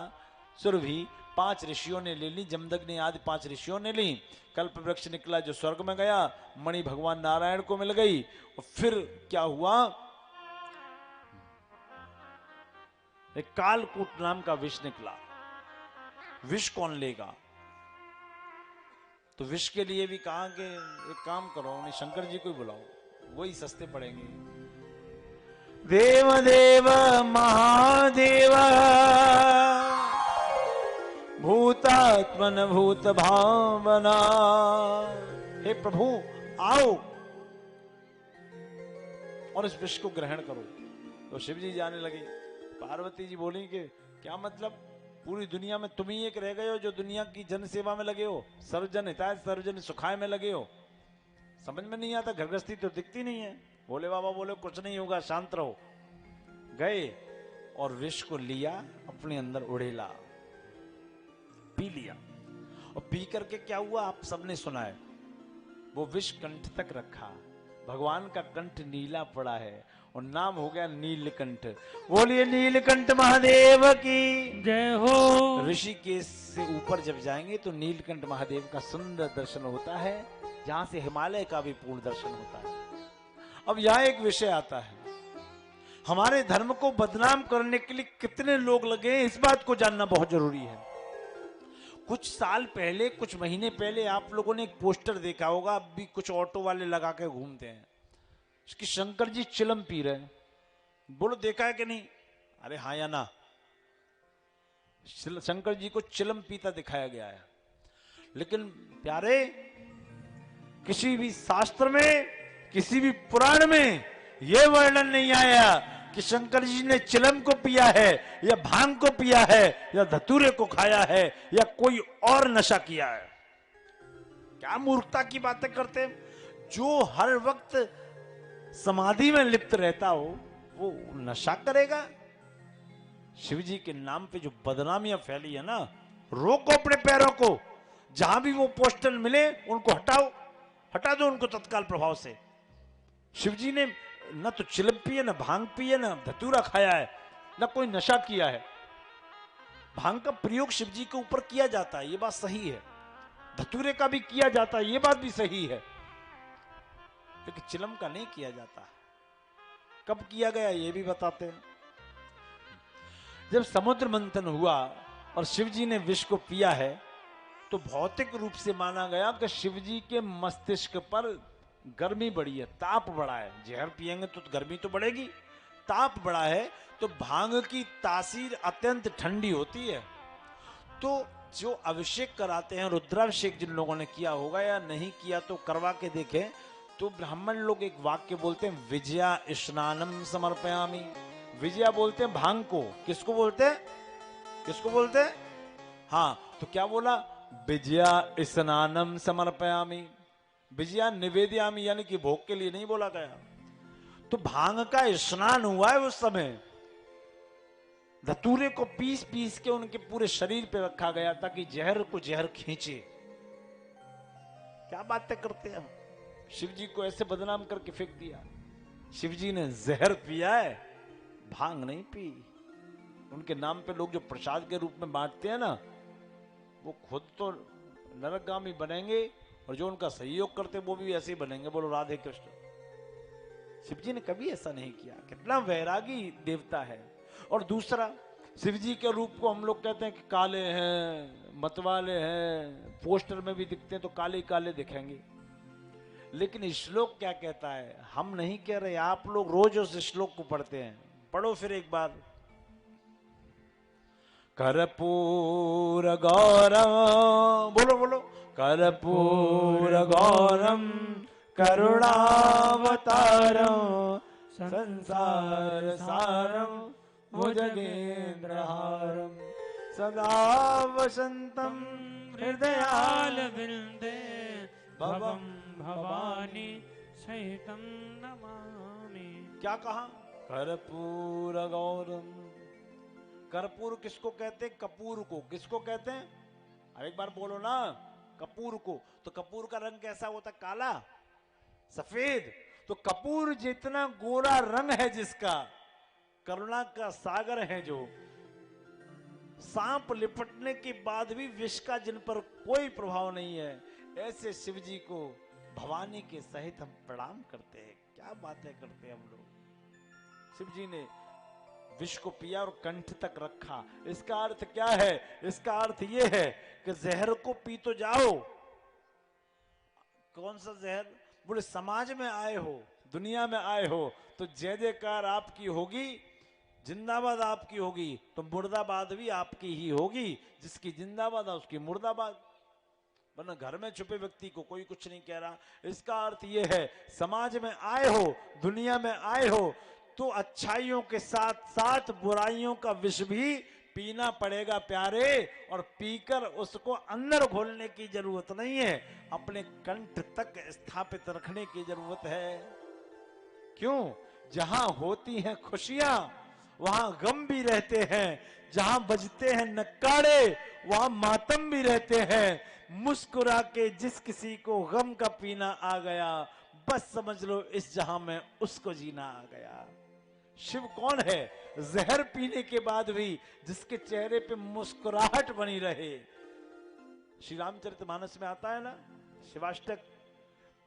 सुरभि। 5 ऋषियों ने ले ली, जमदग्नि आदि 5 ऋषियों ने ली। कल्प वृक्ष निकला जो स्वर्ग में गया, मणि भगवान नारायण को मिल गई। और फिर क्या हुआ? एक कालकूट नाम का विष निकला। विष कौन लेगा? तो विष के लिए भी कहा कि एक काम करो, उन्हें शंकर जी को ही बुलाओ, वही सस्ते पड़ेंगे। देव देव महादेव भूतात्मन भूत भावना, हे प्रभु आओ और इस विष को ग्रहण करो। तो शिव जी जाने लगे। पार्वती जी बोली कि क्या मतलब, पूरी दुनिया में तुम ही एक रह गए हो जो दुनिया की जन सेवा में लगे हो, सर्वजन हिताय सर्वजन सुखाय में लगे हो। समझ में नहीं आता, घरगृहस्थी तो दिखती नहीं है। भोले बाबा बोले कुछ नहीं होगा, शांत रहो। गए और विष को लिया, अपने अंदर उड़ेला, पी लिया। और पी करके क्या हुआ आप सबने सुना है। वो विष कंठ तक रखा। भगवान का कंठ नीला पड़ा है और नाम हो गया नीलकंठ। बोलिए नीलकंठ महादेव की जय हो। ऋषिकेश से ऊपर जब जाएंगे तो नीलकंठ महादेव का सुंदर दर्शन होता है, जहां से हिमालय का भी पूर्ण दर्शन होता है। अब यहां एक विषय आता है, हमारे धर्म को बदनाम करने के लिए कितने लोग लगे हैं, इस बात को जानना बहुत जरूरी है। कुछ साल पहले, कुछ महीने पहले आप लोगों ने एक पोस्टर देखा होगा, अब भी कुछ ऑटो वाले लगा के घूमते हैं, इसकी शंकर जी चिलम पी रहे हैं। बोलो देखा है कि नहीं? अरे हाँ या ना? शंकर जी को चिलम पीता दिखाया गया है। लेकिन प्यारे, किसी भी शास्त्र में, किसी भी पुराण में यह वर्णन नहीं आया कि शंकर जी ने चिलम को पिया है या भांग को पिया है या धतूरे को खाया है या कोई और नशा किया है। क्या मूर्खता की बातें करते हैं। जो हर वक्त समाधि में लिप्त रहता हो वो नशा करेगा? शिव जी के नाम पे जो बदनामियां फैली है ना, रोको अपने पैरों को। जहां भी वो पोस्टर मिले उनको हटाओ, हटा दो उनको तत्काल प्रभाव से। शिव जी ने न तो चिलम पी है, न भांग पी है, न धतूरा खाया है, न कोई नशा किया है। भांग का प्रयोग शिव जी के ऊपर किया जाता है, ये बात सही है। धतूरे का भी किया जाता है, ये बात भी सही है। लेकिन चिलम का नहीं किया जाता। कब किया गया ये भी बताते हैं। जब समुद्र मंथन हुआ और शिव जी ने विष को पिया है, तो भौतिक रूप से माना गया कि शिव जी के मस्तिष्क पर गर्मी बढ़ी है, ताप बढ़ा है। जहर पिएंगे तो गर्मी तो बढ़ेगी, ताप बढ़ा है। तो भांग की तासीर अत्यंत ठंडी होती है। तो जो अभिषेक कराते हैं, रुद्राभिषेक जिन लोगों ने किया होगा या नहीं किया तो करवा के देखें, तो ब्राह्मण लोग एक वाक्य बोलते हैं, विजया स्नानम समर्पयामि। विजया बोलते हैं भांग को। किसको बोलते हैं? किसको बोलते हैं? हाँ, तो क्या बोला? विजया स्नानम समर्पयामि। विजया निवेदयामि, यानी कि भोग के लिए नहीं बोला गया। तो भांग का स्नान हुआ है उस समय। धतूरे को पीस पीस के उनके पूरे शरीर पे रखा गया ताकि जहर को जहर खींचे। क्या बातें करते हैं। शिव जी को ऐसे बदनाम करके फेंक दिया। शिव जी ने जहर पिया है, भांग नहीं पी। उनके नाम पे लोग जो प्रसाद के रूप में बांटते हैं ना, वो खुद तो नरकगामी बनेंगे और जो उनका सहयोग करते वो भी ऐसे ही बनेंगे। बोलो राधे कृष्ण। शिव जी ने कभी ऐसा नहीं किया। कितना वैरागी देवता है। और दूसरा, शिव जी के रूप को हम लोग कहते हैं कि काले हैं, मतवाले हैं, पोस्टर में भी दिखते हैं तो काले काले दिखेंगे। लेकिन श्लोक क्या कहता है? हम नहीं कह रहे, आप लोग रोज उस श्लोक को पढ़ते हैं। पढ़ो फिर एक बार। कर्पूर गौरम, बोलो बोलो, कर्पूर गौरम करुणावतारम संसार सारम भुजगेन्द्रहारम सदा वसंतम हृदयाल वृंदे भवम भवानी सहितम नमामि। क्या कहा? कर्पूर गौरम। कर्पूर किसको कहते हैं? कपूर को। किसको कहते हैं? अब एक बार बोलो ना, कपूर को। तो कपूर का रंग कैसा होता? काला, सफेद। तो कपूर जितना गोरा रंग है जिसका, करुणा का सागर है जो, सांप लिपटने के बाद भी विष का जिन पर कोई प्रभाव नहीं है, ऐसे शिव जी को भवानी के सहित हम प्रणाम करते हैं। क्या बातें करते हैं हम लोग। शिव जी ने विष को पिया और कंठ तक रखा। इसका अर्थ क्या है? इसका अर्थ यह है कि जहर को पी तो जाओ। कौन सा जहर? बोले समाज में आए हो, दुनिया में आए हो, तो जय जयकार आपकी होगी, जिंदाबाद आपकी होगी, तो मुर्दाबाद भी आपकी ही होगी। जिसकी जिंदाबाद है उसकी मुर्दाबाद। वरना घर में छुपे व्यक्ति को कोई कुछ नहीं कह रहा। इसका अर्थ यह है, समाज में आए हो, दुनिया में आए हो, तो अच्छाइयों के साथ साथ बुराइयों का विष भी पीना पड़ेगा प्यारे। और पीकर उसको अंदर घोलने की जरूरत नहीं है, अपने कंठ तक स्थापित रखने की जरूरत है। क्यों? जहां होती हैं खुशियां वहां गम भी रहते हैं, जहां बजते हैं नक्कारे वहां मातम भी रहते हैं। मुस्कुरा के जिस किसी को गम का पीना आ गया, बस समझ लो इस जहां में उसको जीना आ गया। शिव कौन है? जहर पीने के बाद भी जिसके चेहरे पे मुस्कुराहट बनी रहे। श्री रामचरितमानस में आता है ना शिवाष्टक,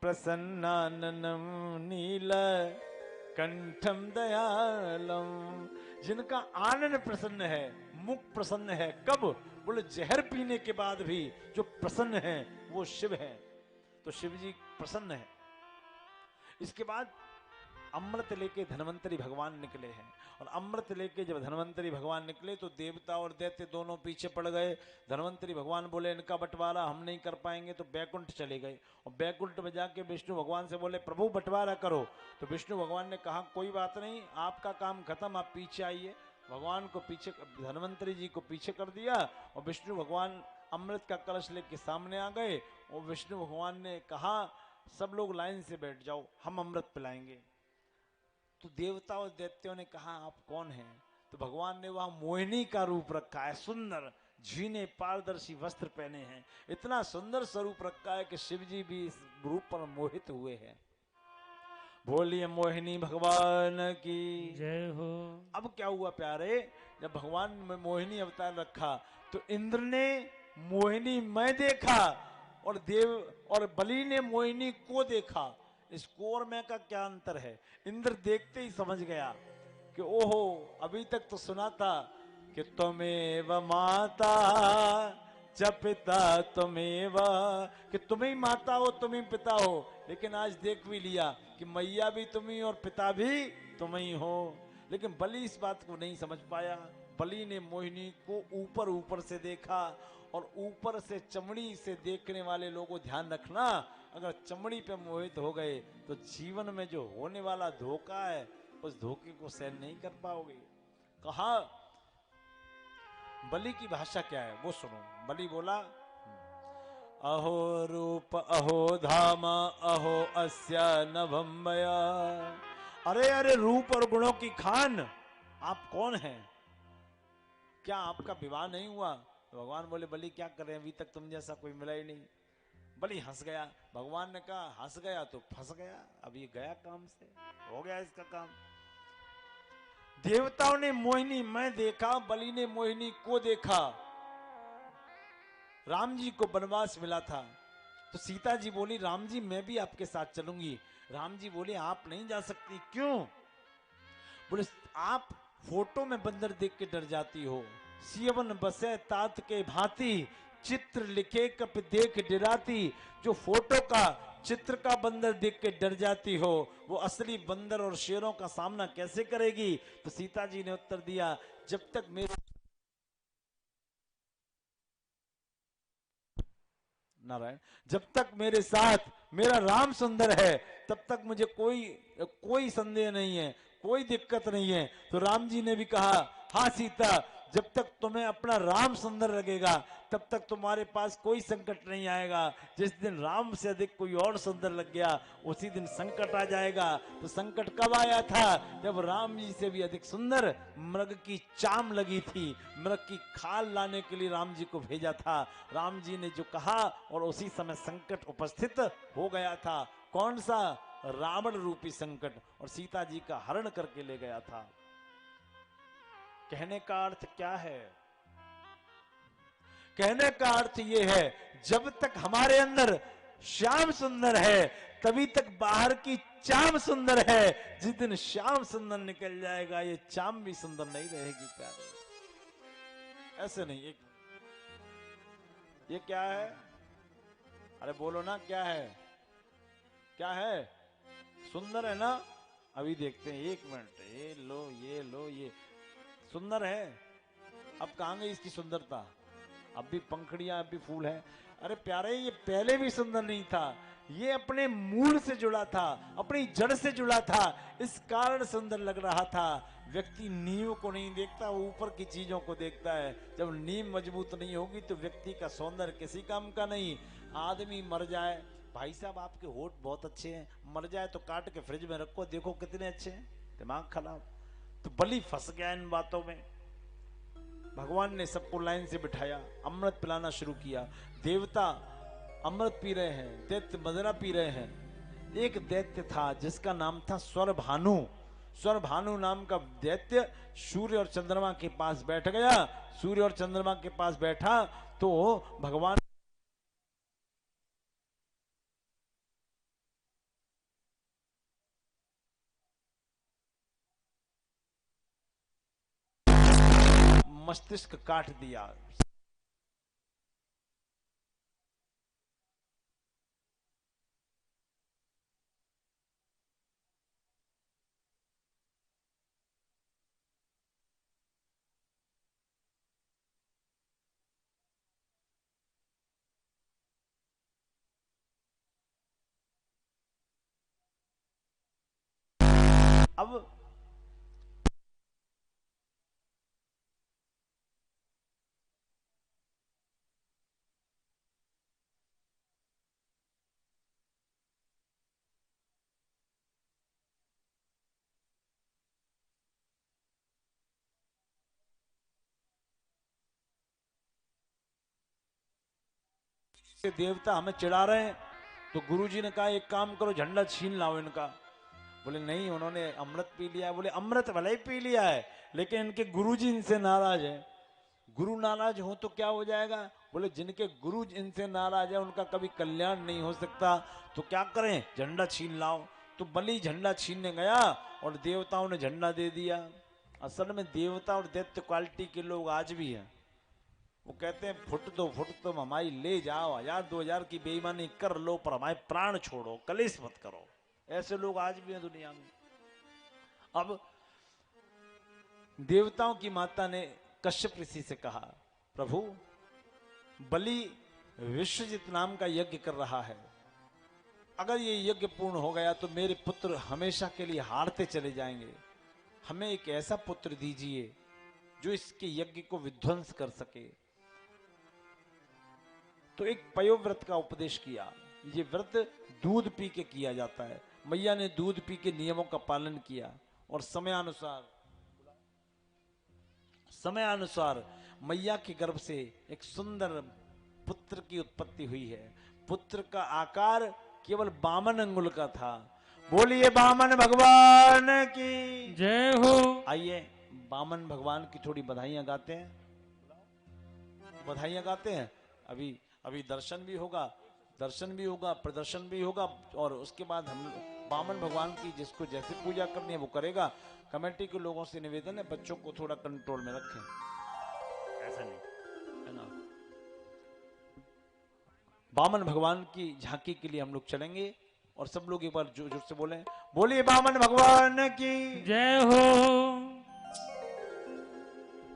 प्रसन्नाननम नील कंठम दयालम। जिनका आनंद प्रसन्न है, मुख प्रसन्न है। कब? बोले जहर पीने के बाद भी जो प्रसन्न है वो शिव है। तो शिव जी प्रसन्न है। इसके बाद अमृत लेके धन्वंतरी भगवान निकले हैं। और अमृत लेके जब धन्वंतरी भगवान निकले तो देवता और दैत्य दोनों पीछे पड़ गए। धन्वंतरी भगवान बोले इनका बंटवारा हम नहीं कर पाएंगे, तो बैकुंठ चले गए। और बैकुंठ में जाके विष्णु भगवान से बोले प्रभु बंटवारा करो। तो विष्णु भगवान ने कहा कोई बात नहीं, आपका काम खत्म, आप पीछे आइए। भगवान को पीछे, धन्वंतरी जी को पीछे कर दिया और विष्णु भगवान अमृत का कलश लेके सामने आ गए। और विष्णु भगवान ने कहा सब लोग लाइन से बैठ जाओ, हम अमृत पिलाएंगे। तो देवता और दैत्यों ने कहा आप कौन हैं? तो भगवान ने वहां मोहिनी का रूप रखा है, सुंदर झीने पारदर्शी वस्त्र पहने हैं। इतना सुंदर स्वरूप रखा है कि शिव जी भी इस रूप पर मोहित हुए हैं। बोलिए मोहिनी भगवान की जय हो। अब क्या हुआ प्यारे, जब भगवान में मोहिनी अवतार रखा तो इंद्र ने मोहिनी मैं देखा और देव और बलि ने मोहिनी को देखा। इस को और मैं का क्या अंतर है? इंद्र देखते ही समझ गया कि ओहो, अभी तक तो सुना था कि त्वमेव माता च पिता त्वमेव, कि तुम ही माता हो तुम ही पिता हो। लेकिन आज देख भी लिया कि मैया भी तुम ही और पिता भी तुम ही हो। लेकिन बलि इस बात को नहीं समझ पाया। बलि ने मोहिनी को ऊपर ऊपर से देखा। और ऊपर से चमड़ी से देखने वाले लोगों ध्यान रखना, अगर चमड़ी पे मोहित हो गए तो जीवन में जो होने वाला धोखा है उस धोखे को सहन नहीं कर पाओगे। कहा बलि की भाषा क्या है वो सुनो। बलि बोला अहो रूप अहो धाम अहो अस्या नभम्बया। अरे अरे रूप और गुणों की खान, आप कौन हैं? क्या आपका विवाह नहीं हुआ? तो भगवान बोले बलि क्या करें, अभी तक तुम जैसा कोई मिला ही नहीं। बलि हंस गया। भगवान ने कहा हंस गया तो फंस गया, अब ये गया काम से, हो गया इसका काम। देवताओं ने मोहिनी मैं देखा, बलि ने मोहिनी को देखा। राम जी को वनवास मिला था तो सीता जी बोली राम जी मैं भी आपके साथ चलूंगी। राम जी बोले आप नहीं जा सकती। क्यों? बोले आप फोटो में बंदर देख के डर जाती हो, सियवन बसे तात के भांति, चित्र लिखे कप देख डराती। जो फोटो का चित्र का बंदर देख के डर जाती हो, वो असली बंदर और शेरों का सामना कैसे करेगी? तो सीता जी ने उत्तर दिया जब तक मेरे नारायण, जब तक मेरे साथ मेरा राम सुंदर है तब तक मुझे कोई संदेह नहीं है, कोई दिक्कत नहीं है। तो राम जी ने भी कहा हाँ सीता, जब तक तुम्हें अपना राम सुंदर लगेगा तब तक तुम्हारे पास कोई संकट नहीं आएगा। जिस दिन राम से अधिक कोई और सुंदर लग गया उसी दिन संकट आ जाएगा। तो संकट कब आया था? जब राम जी से भी अधिक सुंदर मृग की चाम लगी थी। मृग की खाल लाने के लिए राम जी को भेजा था। राम जी ने जो कहा और उसी समय संकट उपस्थित हो गया था। कौन सा? रावण रूपी संकट, और सीता जी का हरण करके ले गया था। कहने का अर्थ क्या है? कहने का अर्थ यह है जब तक हमारे अंदर श्याम सुंदर है तभी तक बाहर की चाम सुंदर है। जिस दिन श्याम सुंदर निकल जाएगा ये चाम भी सुंदर नहीं रहेगी प्यारे। ऐसे नहीं। ये क्या है? अरे बोलो ना क्या है? क्या है? सुंदर है ना? अभी देखते हैं, एक मिनट। ये लो ये सुंदर है। अब कहां गई इसकी सुंदरता? अब भी पंखड़ियां, अब भी फूल है। अरे प्यारे ये पहले भी सुंदर नहीं था, ये अपने मूल से जुड़ा था, अपनी जड़ से जुड़ा था, इस कारण सुंदर लग रहा था। व्यक्ति नींव को नहीं देखता, वो ऊपर की चीजों को देखता है। जब नींव मजबूत नहीं होगी तो व्यक्ति का सौंदर्य किसी काम का नहीं। आदमी मर जाए, भाई साहब आपके होठ बहुत अच्छे हैं, मर जाए तो काट के फ्रिज में रखो, देखो कितने अच्छे हैं। दिमाग खराब। तो बलि फंस गया इन बातों में। भगवान ने सबको लाइन से बिठाया, अमृत पिलाना शुरू किया। देवता अमृत पी रहे हैं, दैत्य मदिरा पी रहे हैं। एक दैत्य था जिसका नाम था स्वरभानु। स्वरभानु नाम का दैत्य सूर्य और चंद्रमा के पास बैठ गया। सूर्य और चंद्रमा के पास बैठा तो भगवान मस्तिष्क काट दिया। अब देवता हमें चिढ़ा रहे हैं, तो गुरुजी ने कहा एक काम करो, झंडा छीन लाओ इनका। बोले नहीं, उन्होंने अमृत पी लिया है। बोले अमृत भले ही पी लिया है, लेकिन इनके गुरुजी इनसे नाराज है। गुरु नाराज हो तो क्या हो जाएगा? बोले जिनके गुरु इनसे नाराज है उनका कभी कल्याण नहीं हो सकता, तो क्या करें, झंडा छीन लाओ। तो बलि झंडा छीनने गया और देवताओं ने झंडा दे दिया। असल में देवता और दैत्य क्वालिटी के लोग आज भी हैं। वो कहते हैं फुट दो हमारी ले जाओ, 1000-2000 की बेईमानी कर लो पर हमारे प्राण छोड़ो, कलेश मत करो। ऐसे लोग आज भी हैं दुनिया में। अब देवताओं की माता ने कश्यप ऋषि से कहा, प्रभु बलि विश्वजित नाम का यज्ञ कर रहा है, अगर ये यज्ञ पूर्ण हो गया तो मेरे पुत्र हमेशा के लिए हारते चले जाएंगे। हमें एक ऐसा पुत्र दीजिए जो इसके यज्ञ को विध्वंस कर सके। तो एक पयोव्रत का उपदेश किया। ये व्रत दूध पी के किया जाता है। मैया ने दूध पी के नियमों का पालन किया और समयानुसार मैया के गर्भ से एक सुंदर पुत्र की उत्पत्ति हुई है। पुत्र का आकार केवल 52 अंगुल का था। बोलिए बामन भगवान की जय हो। आइए बामन भगवान की थोड़ी बधाइयां गाते हैं। बधाइयां गाते हैं। अभी दर्शन भी होगा, प्रदर्शन भी होगा, और उसके बाद हम बामन भगवान की जिसको जैसे पूजा करनी है वो करेगा। कमेटी के लोगों से निवेदन है, बच्चों को थोड़ा कंट्रोल में रखें, ऐसा नहीं है ना। बामन भगवान की झांकी के लिए हम लोग चलेंगे और सब लोग एक बार जोर से बोले, बोलिए बामन भगवान की जय हो।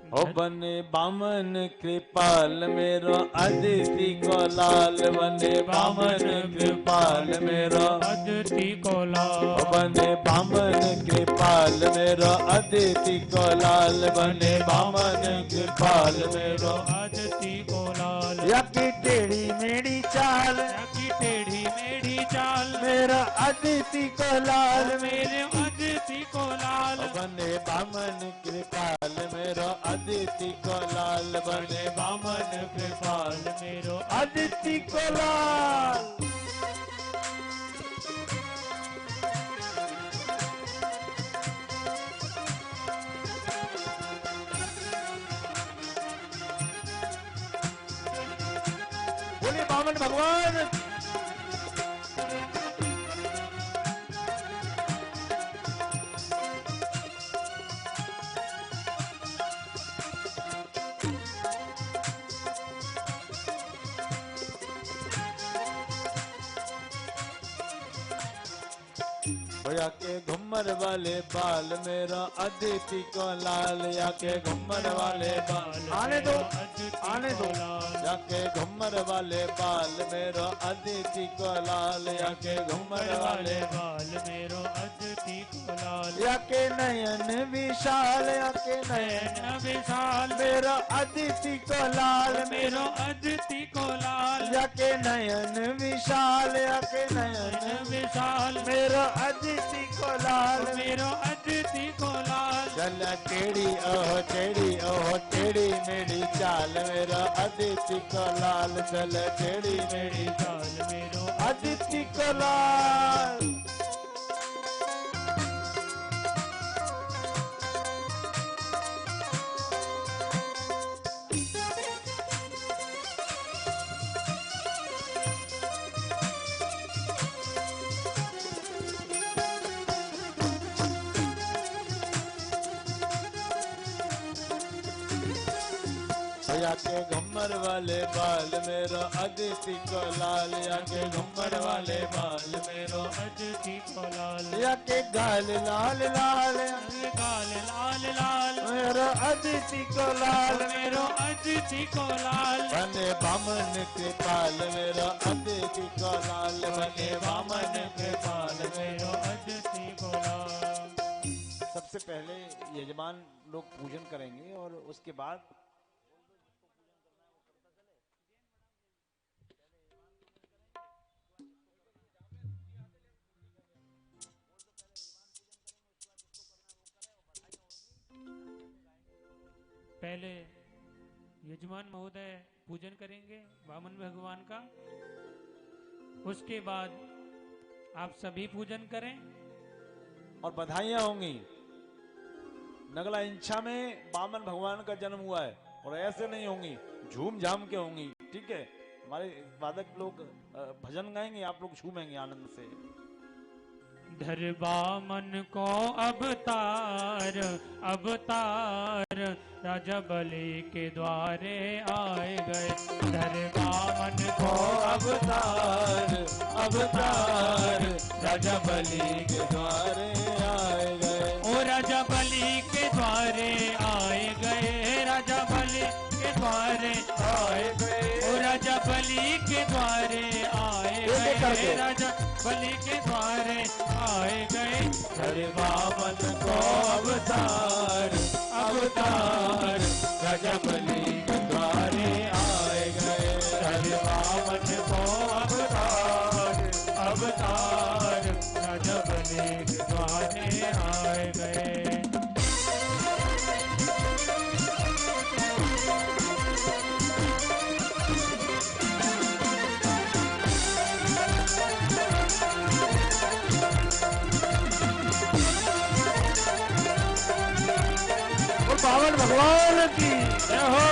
ओ बने बामन कृपाल मेरो अदिति को लाल, बने बामन कृपाल मेरो अदिति को लाल, बने बामन कृपाल मेरो अदिति को लाल, बने बामन कृपाल मेरो अदिति को लाल। यकी टेढ़ी मेरी चाल, यकी टेढ़ी मेरी चाल, मेरा अदिति को लाल, मेरे अदिति को लाल। बने बामन कृपाल मेरो अदिति को लाल, बने बामन कृपाल मेरो अदिति को लाल। बोलिए बामन भगवान। या के घुमर वाले बाल मेरा अदिति को लाल, या के घुमर वाले बाल आने दो, आने दो, या के घुमर वाले बाल मेरा अदिति को लाल, या के घुमर वाले बाल मेरो अदिति को लाल, या के नयन विशाल, या के नयन विशाल मेरा अदिति को लाल, मेरो अदिति को लाल, या के नयन विशाल, या के नयन विशाल मेरा अदिति को लाल, मेरो अदिति को लाल। चल टेढ़ी ओह टेढ़ी ओह टेढ़ी मेरी चाल मेरा अदिति को लाल, चल टेढ़ी मेरी चाल मेरो अदिति को लाल। या के घुमर वाले बाल मेरो अदिति को लाल, या के घुमर वाले बाल मेरो अदिति को लाल, या के गाल लाल लाल, गाल लाल लाल मेरो अदिति को लाल, मेरो अदिति को लाल। बने बामन के पाल मेरो अदिति को लाल, बने बामन के पाल मेरो अदिति को लाल। सबसे पहले यजमान लोग पूजन करेंगे और उसके बाद पहले यजमान महोदय पूजन करेंगे वामन भगवान का, उसके बाद आप सभी पूजन करें और बधाइयां होंगी। नगला इंछा में वामन भगवान का जन्म हुआ है और ऐसे नहीं होंगी, झूम झाम के होंगी। ठीक है, हमारे वादक लोग भजन गाएंगे, आप लोग झूमेंगे आनंद से। धर वामन को अवतार अवतार, राजा बलि के द्वारे आए गए। धर वामन को अवतार अवतार, राजा बलि के द्वारे आए गए। ओ राजा बलि के द्वारे आए गए, राजा बलि के द्वारे आए गए, ओ राजा बलि के द्वारे आए गए, राजा बलि के द्वारे आए गए। धर वामन को अवतार अवतार, राजा बलि के द्वारे आए गए। धर वामन को अवतार अवतार, राजा बलि के द्वारे आए गए। वामन भगवान की जय हो।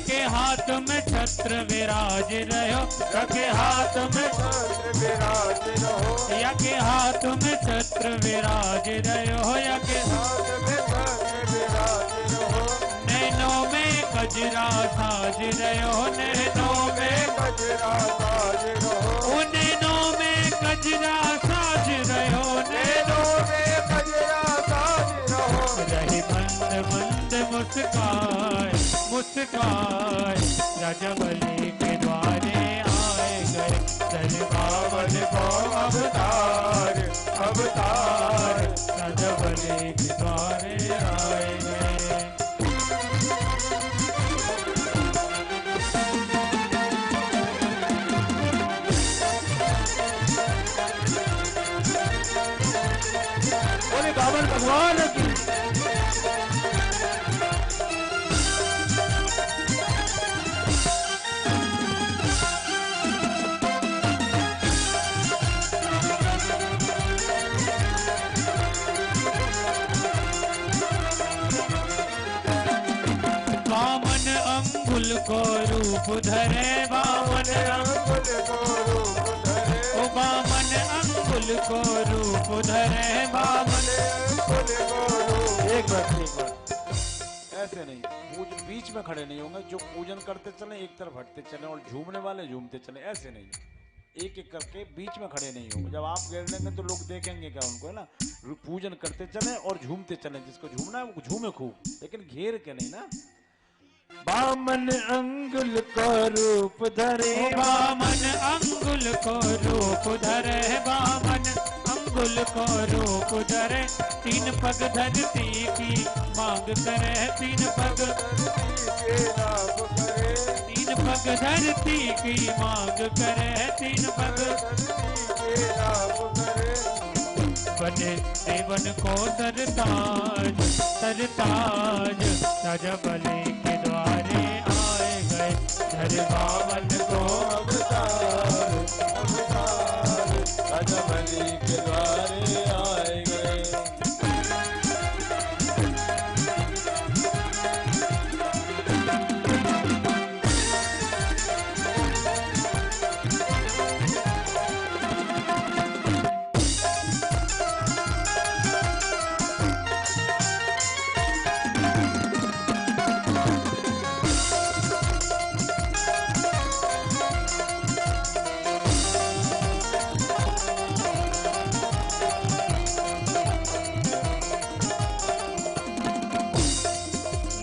के हाथ में छत्र विराज रहो, के हाथ में छत्र विराज रहो, या के हाथ में छत्र विराज रहो, या के हाथ में छत्र विराज रहो। नैनों में गजरा साज रहो, नैनों में गजरा साज रहो, नैनों में गजरा साज रहो, नैनों में गजरा साज रहो। रही मंद मंद मुस्कान मुस्कान, राजा बलि के द्वारे आए गए। धर वामन को अवतार अवतार, राजा बलि के द्वारे आए गए। बोले वामन भगवान की। अंगुल को रूप धरे, वामन अंगुल को रूप धरे, ओ वामन अंगुल को रूप धरे बामन अंगुल को रूप। एक बार ऐसे नहीं, पूज बीच में खड़े नहीं होंगे, जो पूजन करते चले एक तरफ हटते चले और झूमने वाले झूमते चले, ऐसे नहीं, एक एक करके बीच में खड़े नहीं होंगे। जब आप घेर लेंगे तो लोग देखेंगे क्या उनको, है ना, पूजन करते चले और झूमते चले, जिसको झूमना है वो झूमे खूब, लेकिन घेर के नहीं ना। बामन अंगुल को रूप धरे बामन अंगुल को रूप धरे बामन अंगुल को रूप धरे। तीन पग धरती की मांग करे तीन पग तीन पग धरती की मांग करे तीन पग बने देवन को सरताज सरताज राजा बलि के द्वारे आए गए धर बावन को अवतार अवतार राजा बलि के द्वारे आए गए।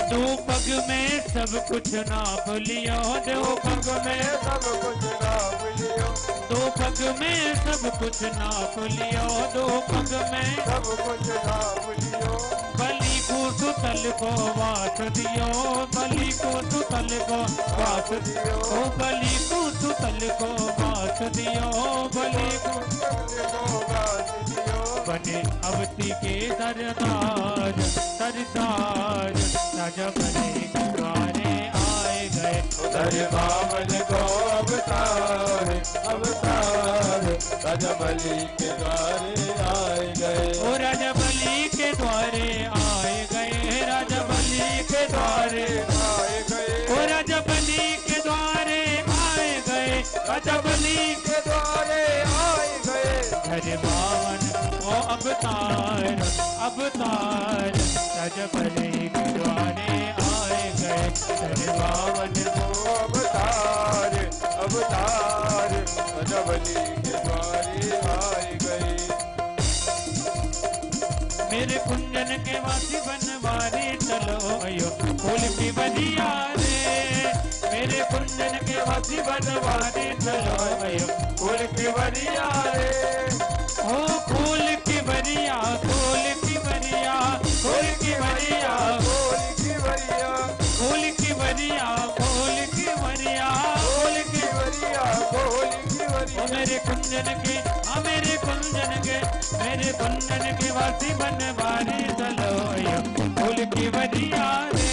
दो पग में सब कुछ ना भूलियो दो पग में सब कुछ ना भूलियो दो पग में सब कुछ ना भूलियो दो पग में सब कुछ ना भूलियो। बलि को सुतल को वास दियो बलि को सुतल को वास दियो ओ बलि को सुतल को वास दियो बलि को वास दियो। बने अवती के सरताज सरताज राजा बलि के द्वारे आए गए उधर बावन को अवतार अवतार राजा बलि के द्वारे आए गए। ओ राजा बलि के द्वारे आए गए राजा बलि के द्वारे आए गए ओ राजा बलि के द्वारे आए गए राजा बलि के द्वारे आए गए। हरे बावन ओ अवतार अवतार राजा बलि के द्वारे आए गए हरे बावन को अवतार अवतार राजा बलि के द्वारे आए गए। मेरे कुंजन के वासी बनवारी चलो अयो फूल की बनिया रे मेरे कुंजन के वासी बनवारी चलो अयो फूल की बनिया रे ओ फूल की बनिया फूल की बनिया फूल की बनिया फूल की बरिया फूल की बनिया फूल की बनिया फूल की बरिया फूल की ओ बरिया मेरे कुंजन के हाँ मेरे कुंजन के वासी बनवारी चलो अयो फूल की बनिया रे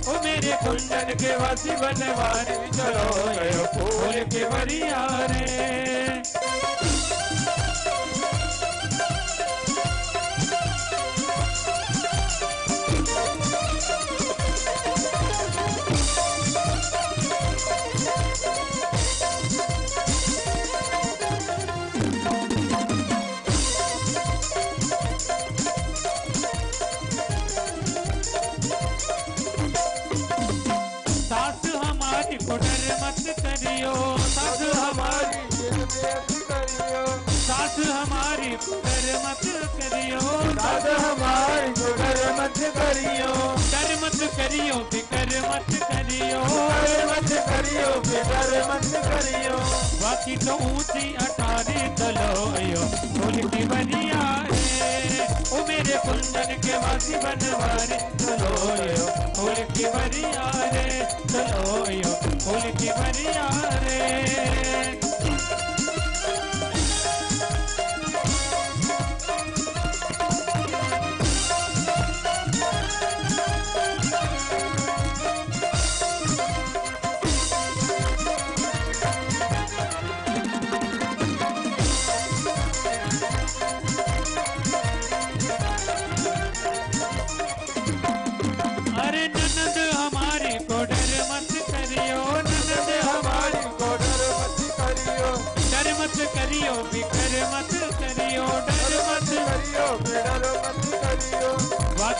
ओ मेरे कुंजन के वासी बनवारी चलो अयो फूल की बनिया रे। सास हमारी को डर मत करियो सास हमारी करियो सास हमारी को डर मत करियो सास हमारी को डर मत करियो डर मत करियो फिकर मत करियो डर मत करियो फिकर मत करियो। बाकी तो ऊंची अटारी चलो अयो फूल की बनिया है ओ मेरे कुंजन के वासी बनवारी चलो अयो फूल की बनिया रे चलो अयो फूल की बनिया रे। अरे ननद हमारी को डर मत करियो ननद हमारी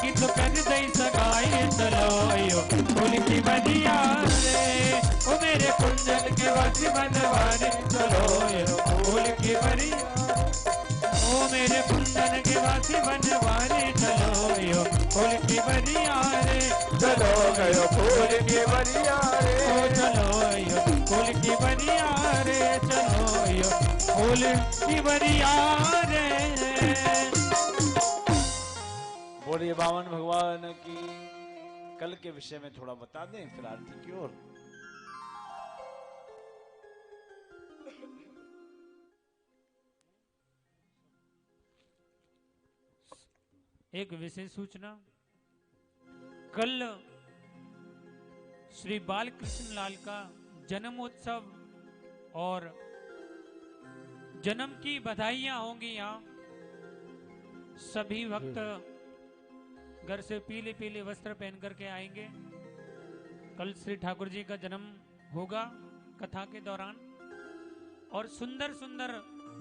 की तो कर दई सगाई चलो यो फूल की बनिया रे ओ मेरे कुंदन के वासी बनवाने चलो यो फूल की बनिया ओ मेरे कुंदन के वासी बनवाने चलो यो फूल की बनिया रे चलो गयो फूल की बनिया रे ओ चलो यो फूल की बनिया रे चलो यो फूल की बनिया रे। बोलिए बावन भगवान की। कल के विषय में थोड़ा बता दें फिर आरती की ओर। एक विशेष सूचना, कल श्री बालकृष्ण लाल का जन्मोत्सव और जन्म की बधाइयां होंगी। यहाँ सभी भक्त घर से पीले पीले वस्त्र पहन करके आएंगे। कल श्री ठाकुर जी का जन्म होगा कथा के दौरान और सुंदर सुंदर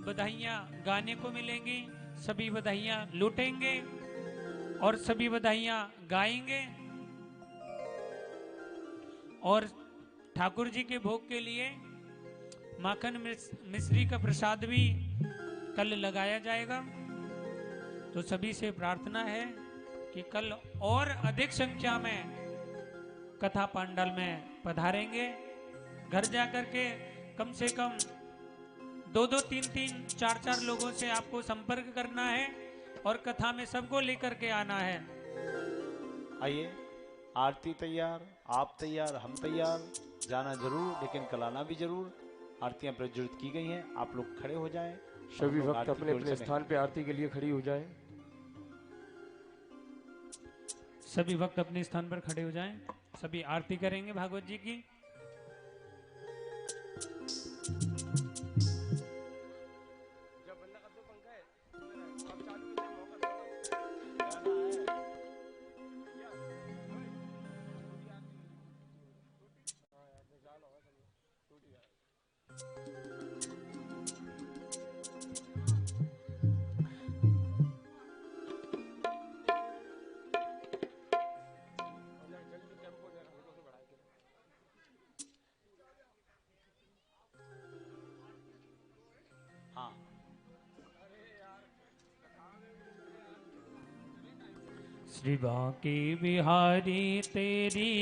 बधाइयां गाने को मिलेंगी। सभी बधाइयां लूटेंगे और सभी बधाइयां गाएंगे और ठाकुर जी के भोग के लिए माखन मिश्री का प्रसाद भी कल लगाया जाएगा। तो सभी से प्रार्थना है कि कल और अधिक संख्या में कथा पंडाल में पधारेंगे। घर जाकर के कम से कम 2-2, 3-3, 4-4 लोगों से आपको संपर्क करना है और कथा में सबको लेकर के आना है। आइए, आरती तैयार, आप तैयार, हम तैयार, जाना जरूर लेकिन कल आना भी जरूर। आरतियां प्रज्वलित की गई हैं, आप लोग खड़े हो जाएं। सभी भक्त अपने अपने स्थान पे आरती के लिए खड़ी हो जाएं। सभी भक्त अपने स्थान पर खड़े हो जाएं। सभी आरती करेंगे भागवत जी की। हाँ, श्री बांके बिहारी तेरी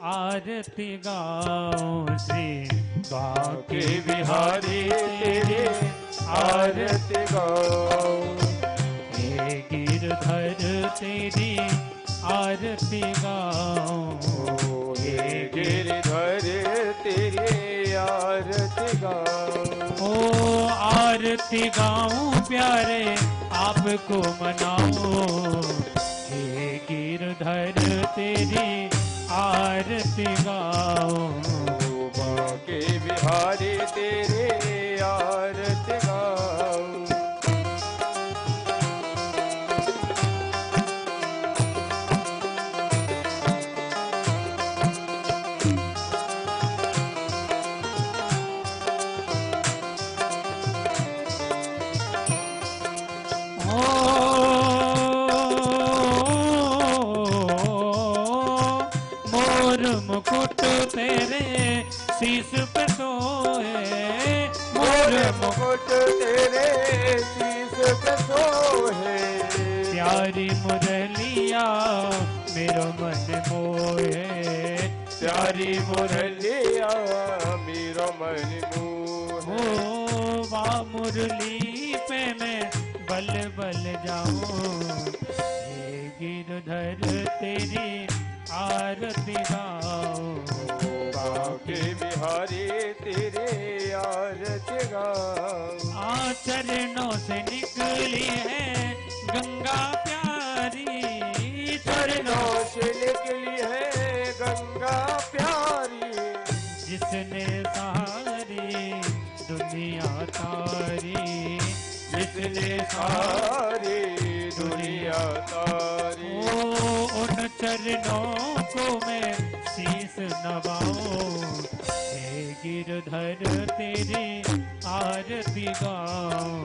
आरती गाओ, श्री बांके बिहारी तेरी आरती गाओ, हे गिरधर तेरी आरती गाओ, हे गिरधर तेरी आरती गाओ। ओ आरती गाऊं प्यारे आपको मनाऊं, हे गिरधर तेरी आरती गाऊं, बांके बिहारी तेरी आरती गाओ। मुकुट तेरे शीश पे सोए, मोर मुकुट तेरे शीश पे सोहे, प्यारी मुरलिया मेरो मन मोहे, प्यारी मुरलिया मेरो मन मोहे। ओ वाह मुरली पे मैं बल बल जाऊं, हे गिरधर तेरी आरती गाओ, बांके बिहारी तेरे आरती गाओ। चरणों से निकली है गंगा प्यारी, चरणों से निकली है गंगा प्यारी, जिसने सारी दुनिया तारी, जिसने सारी दुनिया तारी। ओ उन चरणों को मैं शीस नवाओ। हे गिरधर तेरे आरती गाऊं,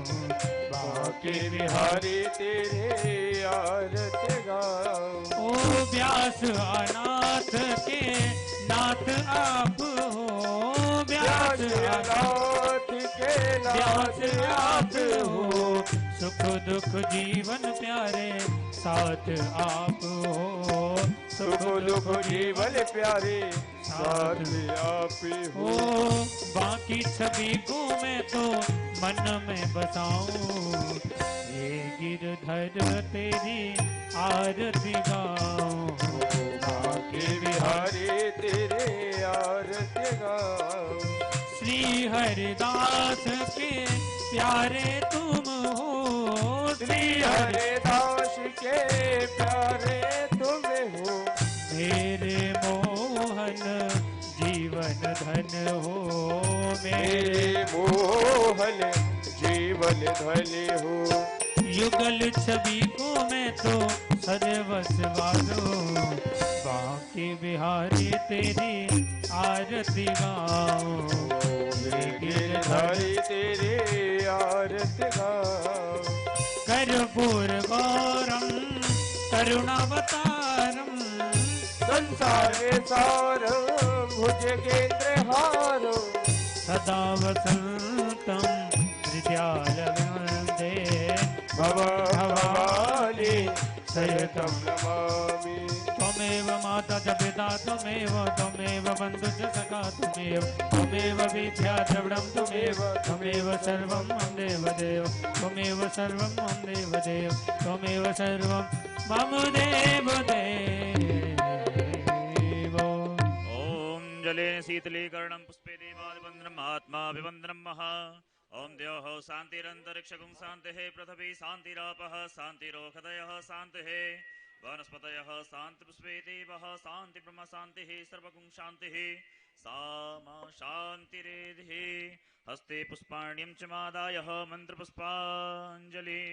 बांके बिहारी तेरे आरती गाऊं। ओ व्यास अनाथ के नाथ आप हो, व्यास नाथ के व्यास नाथ आप हो। सुख दुख जीवन प्यारे साथ आप हो, सुख दुख जीवन प्यारे साथ आप हो। हो। बाकी छवि को मैं तो मन में बसाऊं, ये गिरधर तेरी आरती गाऊं। बांके बिहारी तेरे आरती गाऊं। श्री हरिदास के प्यारे तुम हो, श्री हरिदास के प्यारे तुम हो। मेरे मोहन जीवन धन हो, मेरे मोहन जीवन धन हो। युगल छवि को मैं तो सर्वस्व वालो, बांके बिहारी तेरी आरती गाऊं। गिरधारी तेरे आरती गाऊं। कर्पूर गौरम करुणावतारम, संसार सारं भुजगेन्द्रहारं। सदा वसंतम हृदयालवन्दे, भवानी सहितं नमामि। त्वमेव माता च पिता त्वमेव बन्धु च सखा त्वमेव विद्या द्रविणं त्वमेव सर्वं मम देवदेव, त्वमेव सर्वं मम देवदेव, त्वमेव सर्वं मम देवदेव। ओम जले शीतलीकरणं पुष्पे देवादिवन्दनं आत्माभिवन्दनं महा। ओम द्यौः शान्तिरन्तरिक्षगुं शान्तिः, पृथिवी शान्तिरापः शान्तिरोषधयः शान्तिः, वनस्पतयः शान्तिपुष्पे देवः शान्ति ब्रह्म शान्तिः, सर्वगुं शान्तिः। सा मा शान्तिरेधिः। हस्ते पुष्पाण्यं च मादाय मन्त्रपुष्पाञ्जलि।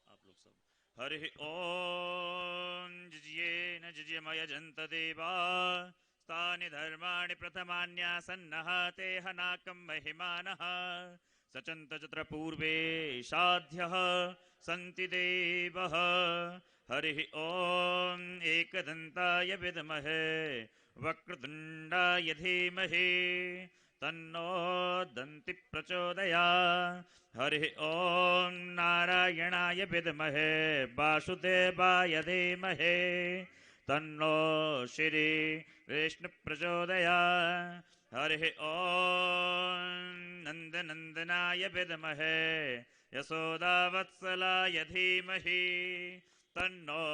आप लोग सब हरि ओम। जिज्ञेन जिज्ञमयजन्त देवा, तानि धर्माणि प्रथमान्यासन्नः ते हनाकं महिमानः। सचन्त चत्र पूर्वे साध्यः सन्ति देवः। हरिः ओम। एकदन्ताय विद्महे वक्रतुण्डाय धीमहि, तन्नो दन्ति प्रचोदयात्। हरिः ओम। नारायणाय विद्महे वासुदेवाय धीमहि, तन्नो श्री विष्णु प्रचोदयात्। हरिः ओम। नन्दनन्दनाय विद्महे यशोदावत्सलाय धीमहि, तन्नो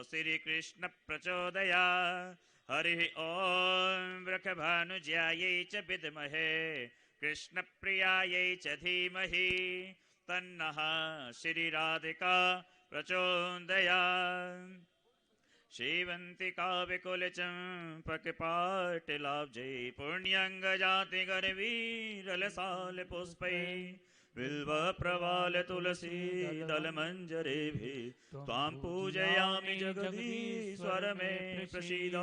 श्रीकृष्ण प्रचोदयात्। हरिः ओम। वृषभानुजायै च विद्महे कृष्णप्रियायै च धीमहि, तन्नः श्रीराधिका प्रचोदयात्। श्रीवन्तिका विकुलचम्पकपाटलाब्जै, पुण्यङ्गजाति गर्वीरलसाल पुष्पै, बिल्वप्रवाल तुलसी दलमञ्जरेभिः, त्वां पूजयामि जगदीश्वर मे प्रसीद।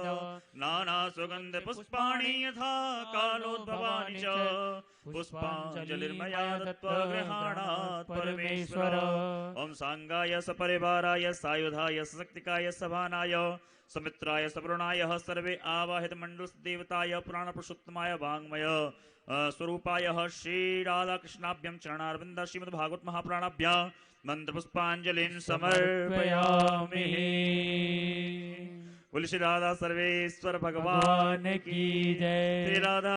नानासुगन्ध पुष्पाणि यथा कालोद्भवानि च, पुष्पाञ्जलिर्मया दत्त्वा गृहाणात् परमेश्वर। ओम सांगाय सपरिवाराय सायुधाय सशक्तिकाय सभानाय समित्राय सवरुणाय सर्वे आवाहित मंडल देवताय पुराण पुरुषोत्तमाय वाङ्मय स्वरूपाय श्री राधा कृष्णाभ्यं चरणारविन्द श्रीमद् भागवत महापुराणाभ्यां मंत्र पुष्पांजलिं समर्पयामि। बोल श्री राधा सर्वेश्वर भगवान की जय। श्री राधा